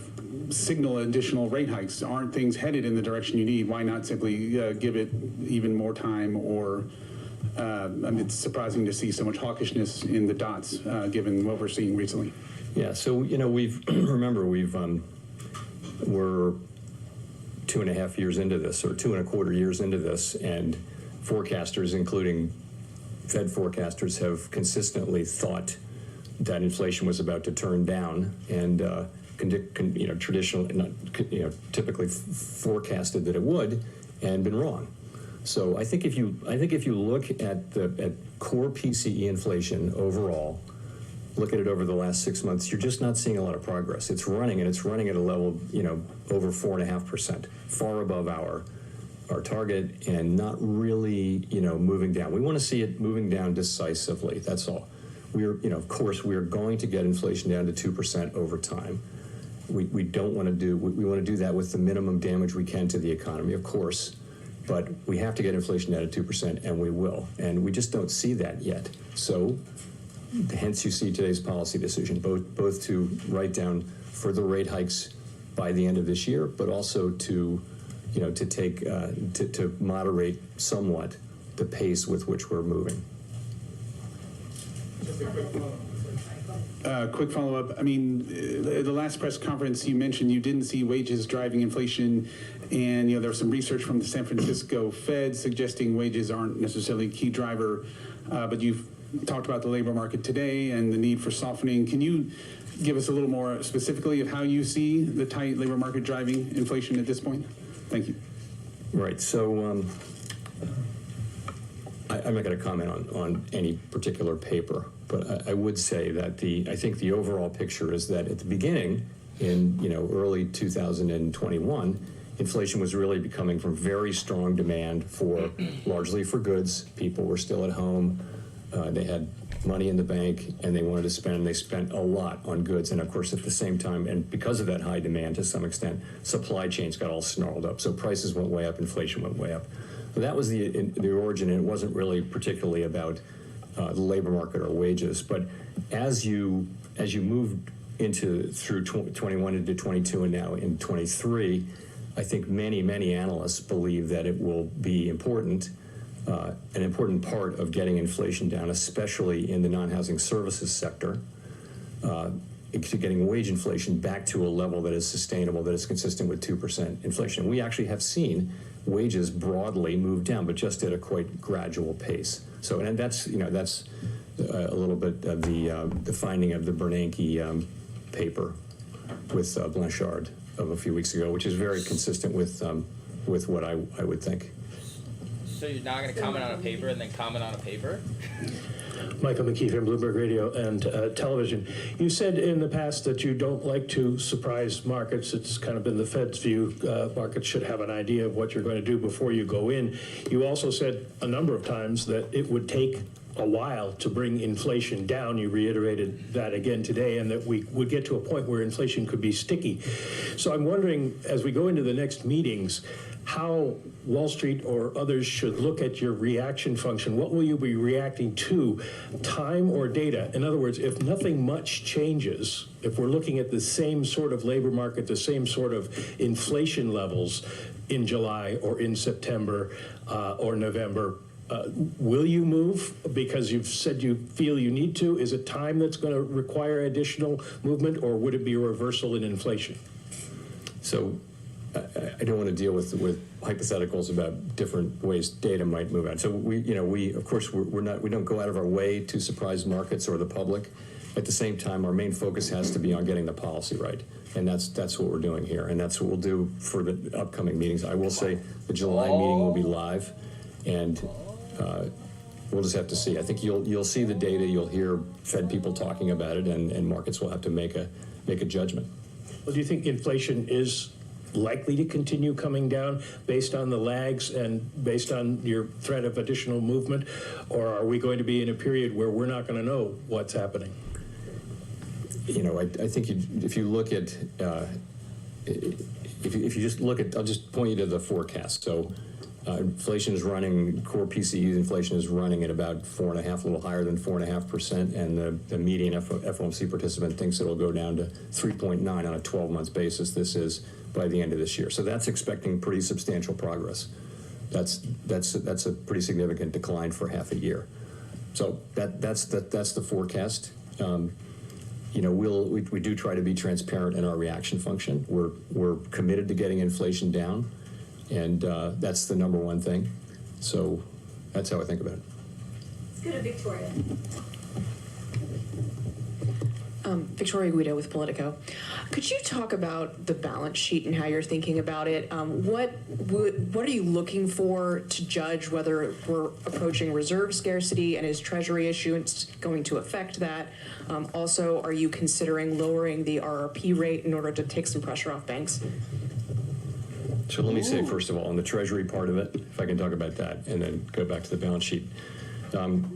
signal additional rate hikes? Aren't things headed in the direction you need? Why not simply give it even more time? Or it's surprising to see so much hawkishness in the dots, given what we're seeing recently. Yeah, so, we're 2.5 years into this, or 2.25 years into this, and forecasters, including Fed forecasters, have consistently thought that inflation was about to turn down, and typically forecasted that it would, and been wrong. So I think if you look at core PCE inflation overall, look at it over the last 6 months, you're just not seeing a lot of progress. It's running at a level over 4.5%, far above our target, and not really moving down. We want to see it moving down decisively. That's all. Of course, we are going to get inflation down to 2% over time. We don't want to do. We want to do that with the minimum damage we can to the economy, of course. But we have to get inflation down to 2%, and we will. And we just don't see that yet. So, hence you see today's policy decision, both to write down further rate hikes by the end of this year, but also to moderate somewhat the pace with which we're moving. Quick follow-up. The last press conference you mentioned you didn't see wages driving inflation, and there was some research from the San Francisco Fed suggesting wages aren't necessarily a key driver, but you've talked about the labor market today and the need for softening. Can you give us a little more specifically of how you see the tight labor market driving inflation at this point? Thank you. Right. So I'm not going to comment on any particular paper, but I would say that I think the overall picture is that at the beginning, in early 2021, inflation was really coming from very strong demand largely for goods. People were still at home. They had money in the bank and they wanted to spend, and they spent a lot on goods. And of course, at the same time, and because of that high demand to some extent, supply chains got all snarled up. So prices went way up, inflation went way up. So that was the origin, and it wasn't really particularly about the labor market or wages. But as you moved through 21 into 22 and now in 23, I think many analysts believe that it will be an important part of getting inflation down, especially in the non-housing services sector, to getting wage inflation back to a level that is sustainable, that is consistent with 2% inflation. We actually have seen wages broadly move down, but just at a quite gradual pace. So, and that's a little bit of the finding of the Bernanke paper with Blanchard of a few weeks ago, which is very consistent with what I would think. So you're not going to comment on a paper and then comment on a paper? Michael McKee from Bloomberg Radio and Television. You said in the past that you don't like to surprise markets. It's kind of been the Fed's view. Markets should have an idea of what you're going to do before you go in. You also said a number of times that it would take a while to bring inflation down. You reiterated that again today, and that we would get to a point where inflation could be sticky. So I'm wondering, as we go into the next meetings, how Wall Street or others should look at your reaction function. What will you be reacting to, time or data? In other words, if nothing much changes, if we're looking at the same sort of labor market, the same sort of inflation levels in July or in September or November, will you move because you've said you feel you need to? Is it time that's going to require additional movement, or would it be a reversal in inflation? So I don't want to deal with hypotheticals about different ways data might move out. So we of course we don't go out of our way to surprise markets or the public. At the same time, our main focus has to be on getting the policy right, and that's what we're doing here, and that's what we'll do for the upcoming meetings. I will say the July meeting will be live, and we'll just have to see. I think you'll see the data, you'll hear Fed people talking about it, and markets will have to make a judgment. Well, do you think inflation is likely to continue coming down based on the lags and based on your threat of additional movement, or are we going to be in a period where we're not going to know what's happening? I think if you look at if you just look at, I'll just point you to the forecast. So inflation is running, core PCE inflation is running at about 4.5%, a little higher than 4.5%, and the median FOMC participant thinks it'll go down to 3.9 on a 12-month basis. This is by the end of this year. So that's expecting pretty substantial progress. That's a pretty significant decline for half a year. So that's the forecast. We do try to be transparent in our reaction function. We're committed to getting inflation down, and that's the number one thing. So that's how I think about it. Let's go to Victoria. Victoria Guido with Politico. Could you talk about the balance sheet and how you're thinking about it? What are you looking for to judge whether we're approaching reserve scarcity, and is Treasury issuance going to affect that? Also, are you considering lowering the RRP rate in order to take some pressure off banks? So let me say, first of all, on the Treasury part of it, if I can talk about that, and then go back to the balance sheet.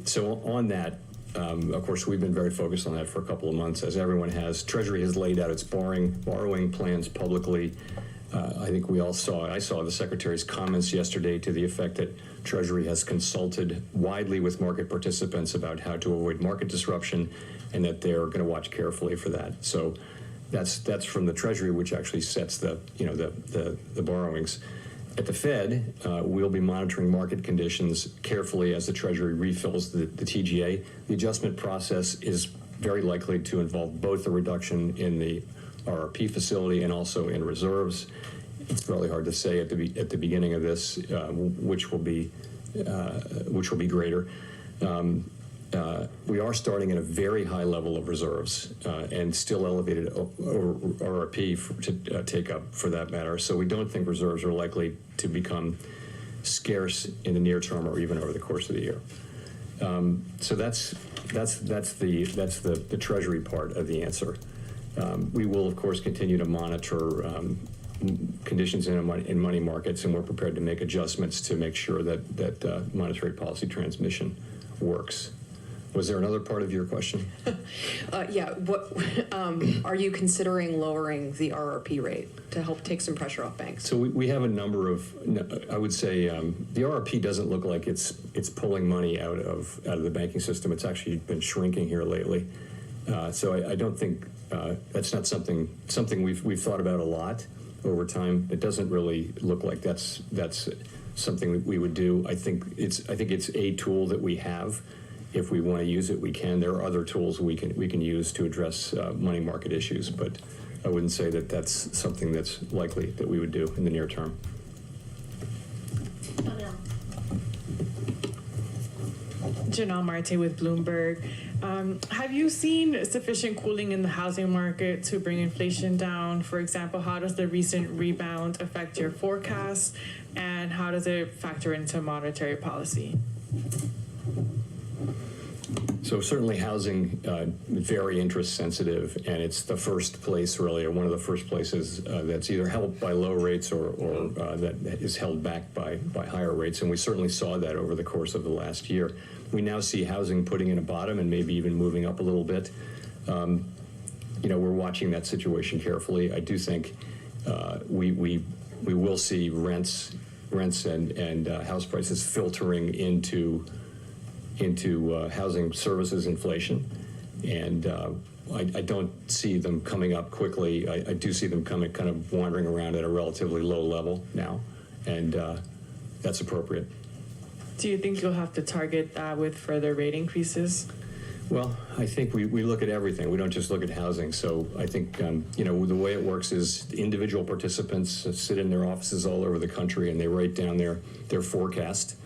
So on that, of course, we've been very focused on that for a couple of months, as everyone has. Treasury has laid out its borrowing plans publicly. I think I saw the Secretary's comments yesterday to the effect that Treasury has consulted widely with market participants about how to avoid market disruption, and that they're going to watch carefully for that. So that's from the Treasury, which actually sets the borrowings. At the Fed, we'll be monitoring market conditions carefully as the Treasury refills the TGA. The adjustment process is very likely to involve both a reduction in the RRP facility and also in reserves. It's really hard to say at the beginning of this which will be greater. We are starting at a very high level of reserves and still elevated RRP to take up, for that matter. So we don't think reserves are likely to become scarce in the near term or even over the course of the year. So that's the Treasury part of the answer. We will, of course, continue to monitor conditions in money markets, and we're prepared to make adjustments to make sure that monetary policy transmission works. Was there another part of your question? Yeah. What are you considering lowering the RRP rate to help take some pressure off banks? So we have a number of. I would say the RRP doesn't look like it's pulling money out of the banking system. It's actually been shrinking here lately. So I don't think that's not something we've thought about a lot over time. It doesn't really look like that's something that we would do. I think it's a tool that we have. If we want to use it, we can. There are other tools we can use to address money market issues, but I wouldn't say that that's something that's likely that we would do in the near term. Janelle Marte with Bloomberg. Have you seen sufficient cooling in the housing market to bring inflation down? For example, how does the recent rebound affect your forecast, and how does it factor into monetary policy? So certainly housing, very interest sensitive, and it's the first place really, or one of the first places that's either helped by low rates or that is held back by higher rates. And we certainly saw that over the course of the last year. We now see housing putting in a bottom and maybe even moving up a little bit. We're watching that situation carefully. I do think we we will see rents and house prices filtering into housing services inflation, and I don't see them coming up quickly. I do see them kind of wandering around at a relatively low level now, and that's appropriate. Do you think you'll have to target that with further rate increases? Well, I think we look at everything. We don't just look at housing. So I think, the way it works is individual participants sit in their offices all over the country and they write down their forecast,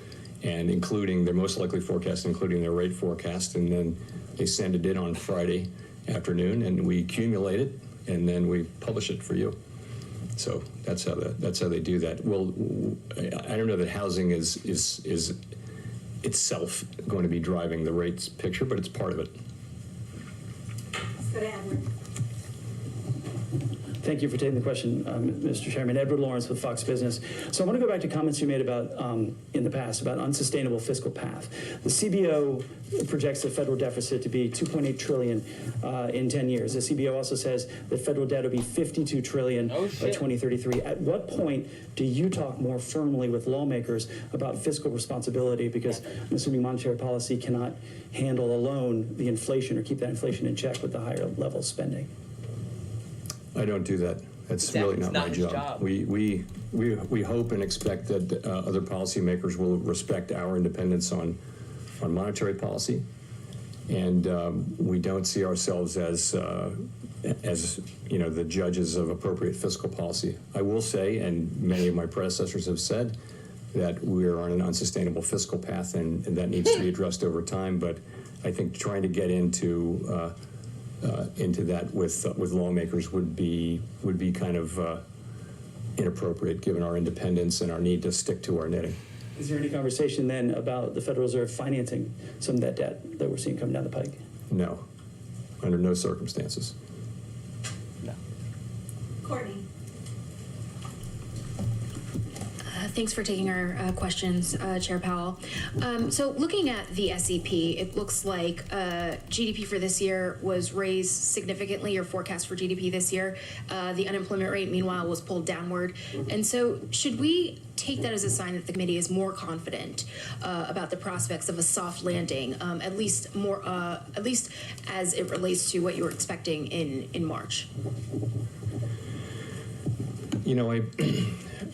and including their most likely forecast, including their rate forecast, and then they send it in on Friday afternoon, and we accumulate it, and then we publish it for you. So that's how they do that. Well, I don't know that housing is itself going to be driving the rates picture, but it's part of it. Let's go to Edward. Thank you for taking the question, Mr. Chairman. Edward Lawrence with Fox Business. So I want to go back to comments you made about in the past about unsustainable fiscal path. The CBO projects the federal deficit to be $2.8 trillion in 10 years. The CBO also says that federal debt will be $52 trillion by 2033. At what point do you talk more firmly with lawmakers about fiscal responsibility? Because I'm assuming monetary policy cannot handle alone the inflation or keep that inflation in check with the higher level of spending. I don't do that. That's really not my job. We hope and expect that other policymakers will respect our independence on monetary policy, and we don't see ourselves as the judges of appropriate fiscal policy. I will say, and many of my predecessors have said, that we're on an unsustainable fiscal path, and that needs to be addressed over time. But I think trying to get into that with lawmakers would be kind of inappropriate given our independence and our need to stick to our knitting. Is there any conversation then about the Federal Reserve financing some of that debt that we're seeing coming down the pike? No, under no circumstances. No. Courtney. Thanks for taking our questions, Chair Powell. So looking at the SEP, it looks like GDP for this year was raised significantly, your forecast for GDP this year. The unemployment rate, meanwhile, was pulled downward. And so should we take that as a sign that the committee is more confident about the prospects of a soft landing, at least as it relates to what you were expecting in March?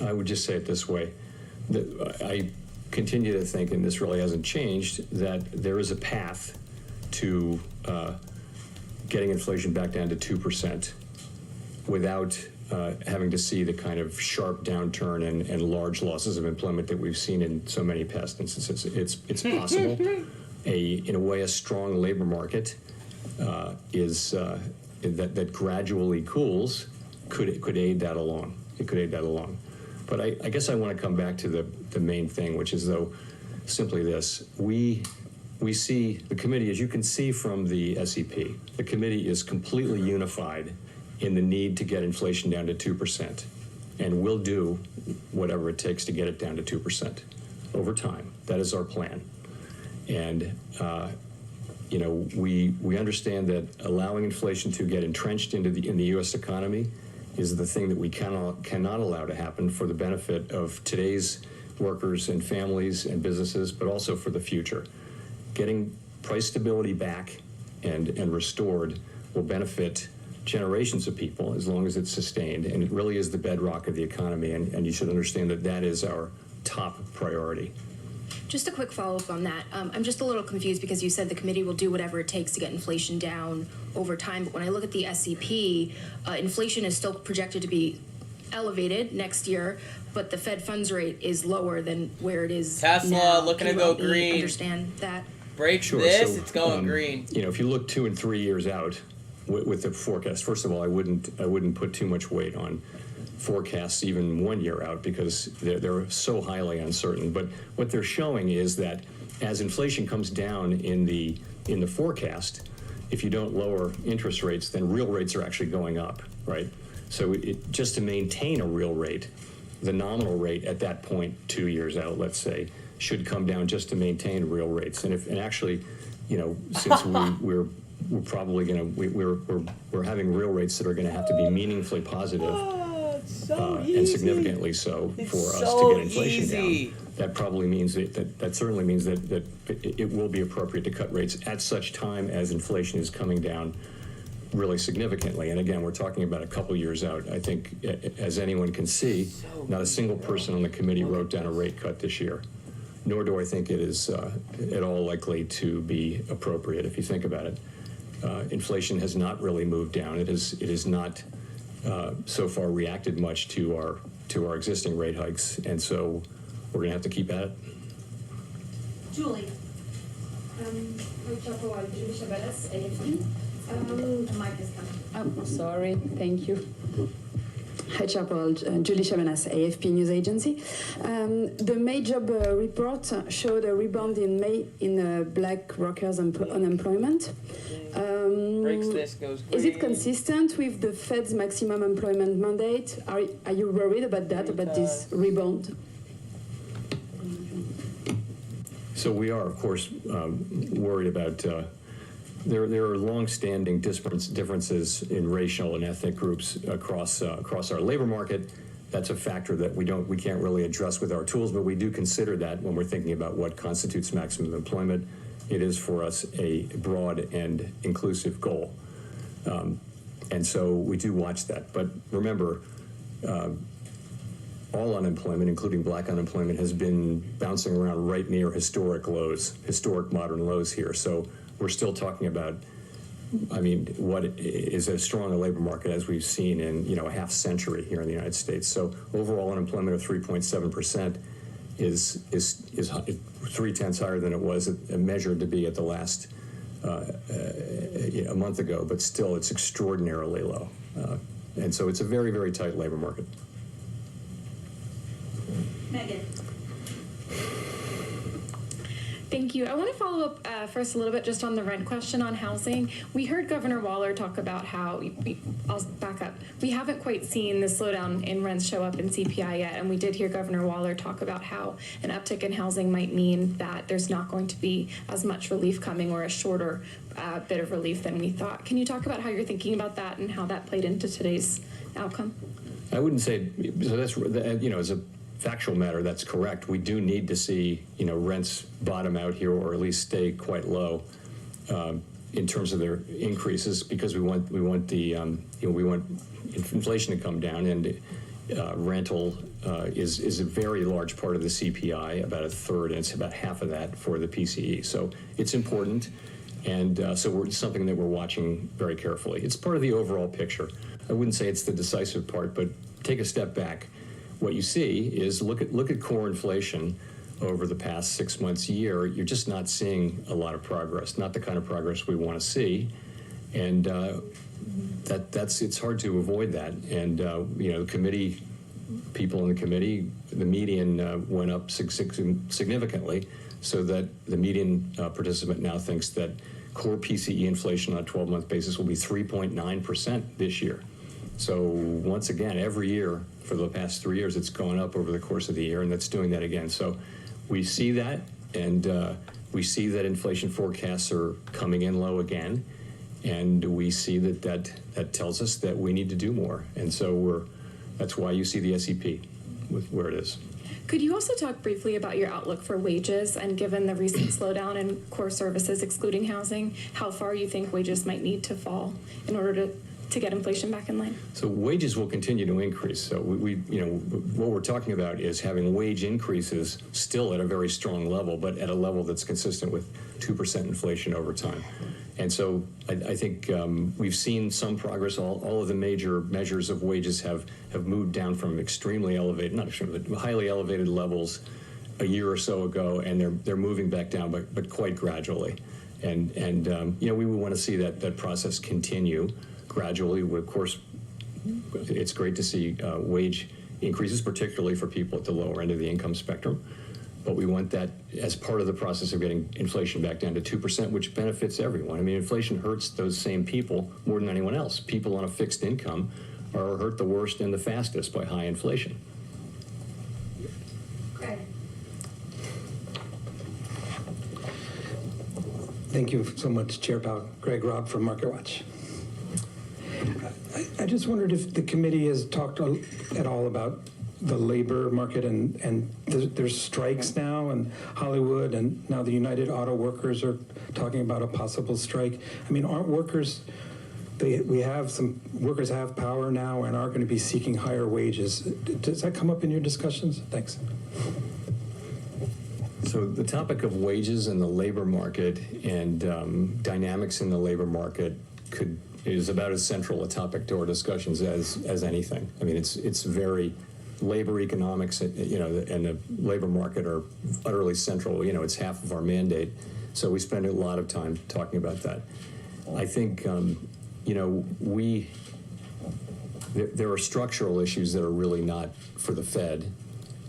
I would just say it this way, that I continue to think, and this really hasn't changed, that there is a path to getting inflation back down to 2% without having to see the kind of sharp downturn and large losses of employment that we've seen in so many past instances. It's possible. In a way, a strong labor market that gradually cools could aid that along. It could aid that along. But I guess I want to come back to the main thing, which is, though, simply this. We see, the committee, as you can see from the SEP, the committee is completely unified in the need to get inflation down to 2%. And we'll do whatever it takes to get it down to 2% over time. That is our plan. And, we understand that allowing inflation to get entrenched in the U.S. economy is the thing that we cannot allow to happen for the benefit of today's workers and families and businesses, but also for the future. Getting price stability back and restored will benefit generations of people as long as it's sustained, and it really is the bedrock of the economy, and you should understand that that is our top priority. Just a quick follow-up on that. I'm just a little confused because you said the committee will do whatever it takes to get inflation down over time. But when I look at the SEP, inflation is still projected to be elevated next year, but the Fed funds rate is lower than where it is Tesla now. looking Can to you go help me green. Understand that? Break Sure. this, So, it's going green. If you look 2 and 3 years out with the forecast, first of all, I wouldn't put too much weight on forecasts even 1 year out because they're so highly uncertain. But what they're showing is that as inflation comes down in the forecast, if you don't lower interest rates, then real rates are actually going up, right? So just to maintain a real rate, the nominal rate at that point 2 years out, let's say, should come down just to maintain real rates. And actually, since we're probably going to we're having real rates that are going to have to be meaningfully positive. easy. and significantly so It's for us so to get inflation easy. down. That probably means that certainly means that it will be appropriate to cut rates at such time as inflation is coming down really significantly. And again, we're talking about a couple years out. I think, as anyone can see, not a single person on the committee wrote down a rate cut this year, nor do I think it is at all likely to be appropriate if you think about it. Inflation has not really moved down. It is not so far reacted much to our existing rate hikes, and so we're going to have to keep at it. Julie. The mic is coming. Oh, sorry. Thank you. Hi, Chaparral. Julie Chabanas, AFP News Agency. The May job report showed a rebound in May in black workers' unemployment. Is it consistent with the Fed's maximum employment mandate? Are you worried about that, about this rebound? So we are, of course, worried about. There are long-standing differences in racial and ethnic groups across our labor market. That's a factor that we can't really address with our tools, but we do consider that when we're thinking about what constitutes maximum employment. It is for us a broad and inclusive goal, and so we do watch that. But remember, all unemployment, including black unemployment, has been bouncing around right near historic modern lows here. So we're still talking about, I mean, what is as strong a labor market as we've seen in a half century here in the United States. So overall unemployment of 3.7% is 0.3 higher than it was measured to be at the last a month ago, but still it's extraordinarily low. And so it's a very, very tight labor market. Megan. Thank you. I want to follow up first a little bit just on the rent question on housing. We heard Governor Waller talk about how, I'll back up, we haven't quite seen the slowdown in rents show up in CPI yet, and we did hear Governor Waller talk about how an uptick in housing might mean that there's not going to be as much relief coming, or a shorter bit of relief than we thought. Can you talk about how you're thinking about that and how that played into today's outcome? I wouldn't say, so that's, as a factual matter, that's correct. We do need to see, rents bottom out here, or at least stay quite low in terms of their increases, because we want inflation to come down, and rental is a very large part of the CPI, about a third, and it's about half of that for the PCE. So it's important, and so it's something that we're watching very carefully. It's part of the overall picture. I wouldn't say it's the decisive part, but take a step back. What you see is look at core inflation over the past 6 months, year. You're just not seeing a lot of progress, not the kind of progress we want to see, and it's hard to avoid that. And committee people in the committee, the median went up significantly, so that the median participant now thinks that core PCE inflation on a 12-month basis will be 3.9% this year. So once again, every year for the past 3 years, it's gone up over the course of the year, and that's doing that again. So we see that, and we see that inflation forecasts are coming in low again, and we see that tells us that we need to do more. And so that's why you see the SEP with where it is. Could you also talk briefly about your outlook for wages, and given the recent slowdown in core services, excluding housing, how far you think wages might need to fall in order to get inflation back in line? So wages will continue to increase. So what we're talking about is having wage increases still at a very strong level, but at a level that's consistent with 2% inflation over time. And so I think we've seen some progress. All of the major measures of wages have moved down from extremely elevated, not extremely, but highly elevated levels a year or so ago, and they're moving back down, but quite gradually. And we would want to see that process continue gradually. Of course, it's great to see wage increases, particularly for people at the lower end of the income spectrum. But we want that as part of the process of getting inflation back down to 2%, which benefits everyone. I mean, inflation hurts those same people more than anyone else. People on a fixed income are hurt the worst and the fastest by high inflation. Greg. Thank you so much, Chair Powell. Greg Robb from MarketWatch. I just wondered if the committee has talked at all about the labor market and there's strikes now in Hollywood, and now the United Auto Workers are talking about a possible strike. I mean, aren't workers, we have some workers have power now and are going to be seeking higher wages. Does that come up in your discussions? Thanks. So the topic of wages in the labor market and dynamics in the labor market is about as central a topic to our discussions as anything. I mean, it's very labor economics, and the labor market are utterly central. It's half of our mandate, so we spend a lot of time talking about that. I think there are structural issues that are really not for the Fed.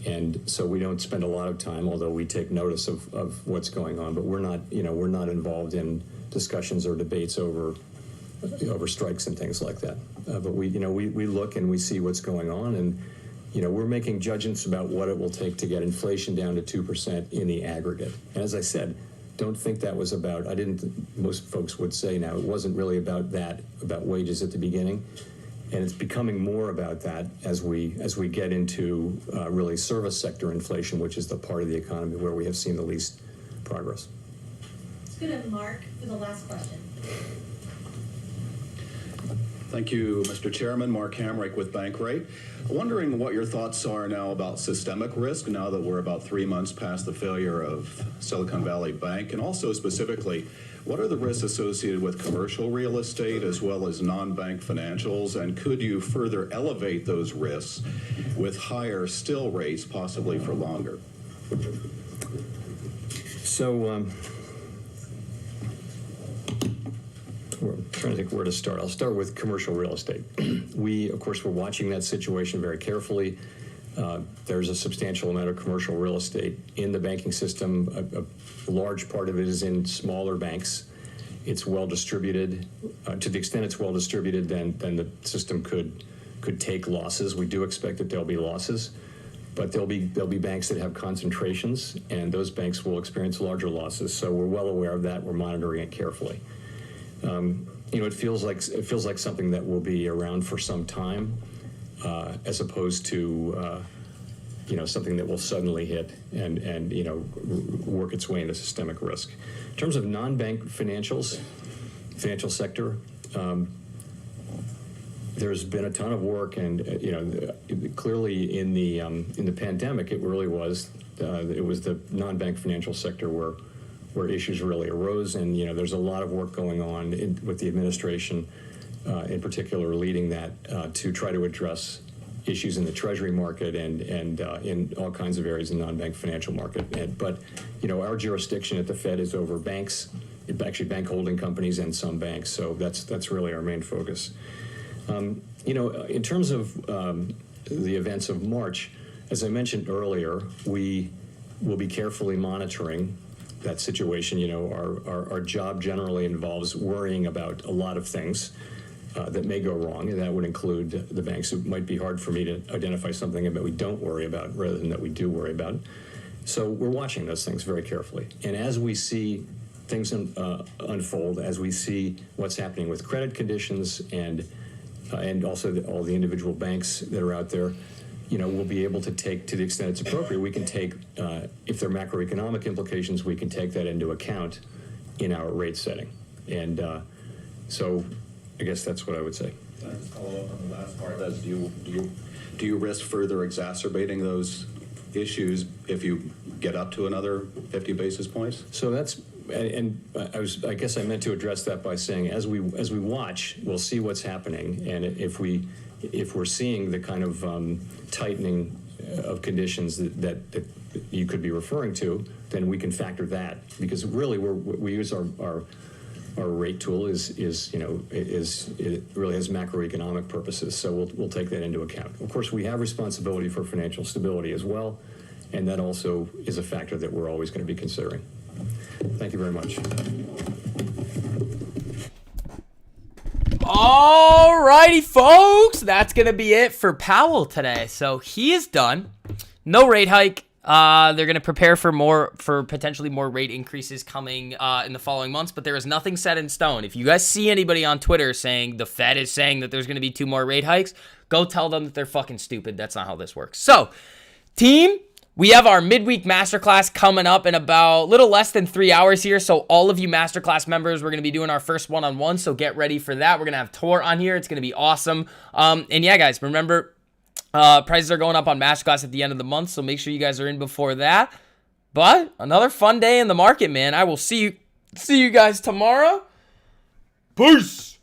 And so we don't spend a lot of time, although we take notice of what's going on. But we're not involved in discussions or debates over strikes and things like that. But we look and we see what's going on, and we're making judgments about what it will take to get inflation down to 2% in the aggregate. And as I said, don't think that was about. Most folks would say now it wasn't really about wages at the beginning. And it's becoming more about that as we get into really service sector inflation, which is the part of the economy where we have seen the least progress. Let's go to Mark for the last question. Thank you, Mr. Chairman. Mark Hamrick with Bankrate. Wondering what your thoughts are now about systemic risk now that we're about 3 months past the failure of Silicon Valley Bank, and also specifically, what are the risks associated with commercial real estate as well as non-bank financials, and could you further elevate those risks with higher still rates, possibly for longer? So we're trying to think where to start. I'll start with commercial real estate. Of course, we're watching that situation very carefully. There's a substantial amount of commercial real estate in the banking system. A large part of it is in smaller banks. It's well distributed. To the extent it's well distributed, then the system could take losses. We do expect that there'll be losses, but there'll be banks that have concentrations, and those banks will experience larger losses. So we're well aware of that. We're monitoring it carefully. It feels like something that will be around for some time, as opposed to something that will suddenly hit and work its way into systemic risk. In terms of non-bank financial sector, there's been a ton of work, and clearly in the pandemic, it really was the non-bank financial sector where issues really arose, and there's a lot of work going on with the administration, in particular, leading that to try to address issues in the Treasury market and in all kinds of areas in the non-bank financial market. But our jurisdiction at the Fed is over banks, actually bank holding companies and some banks. So that's really our main focus. In terms of the events of March, as I mentioned earlier, we will be carefully monitoring that situation. Our job generally involves worrying about a lot of things that may go wrong, and that would include the banks. It might be hard for me to identify something that we don't worry about rather than that we do worry about. So we're watching those things very carefully. And as we see things unfold, as we see what's happening with credit conditions and also all the individual banks that are out there, we'll be able to take, to the extent it's appropriate, we can take, if there are macroeconomic implications, we can take that into account in our rate setting. And so I guess that's what I would say. Can I just follow up on the last part? That's, do you risk further exacerbating those issues if you get up to another 50 basis points? So that's, and I guess I meant to address that by saying, as we watch, we'll see what's happening, and if we're seeing the kind of tightening of conditions that you could be referring to, then we can factor that, because really we use our rate tool it really has macroeconomic purposes, so we'll take that into account. Of course, we have responsibility for financial stability as well, and that also is a factor that we're always going to be considering. Thank you very much. All righty, folks, that's going to be it for Powell today. So he is done. No rate hike. They're going to prepare for potentially more rate increases coming in the following months, but there is nothing set in stone. If you guys see anybody on Twitter saying the Fed is saying that there's going to be 2 more rate hikes, go tell them that they're fucking stupid. That's not how this works. So, team, we have our midweek masterclass coming up in about a little less than 3 hours here. So all of you masterclass members, we're going to be doing our first one-on-one. So get ready for that. We're going to have Tor on here. It's going to be awesome. And yeah, guys, remember, prices are going up on masterclass at the end of the month. So make sure you guys are in before that. But another fun day in the market, man. I will see you guys tomorrow. Peace.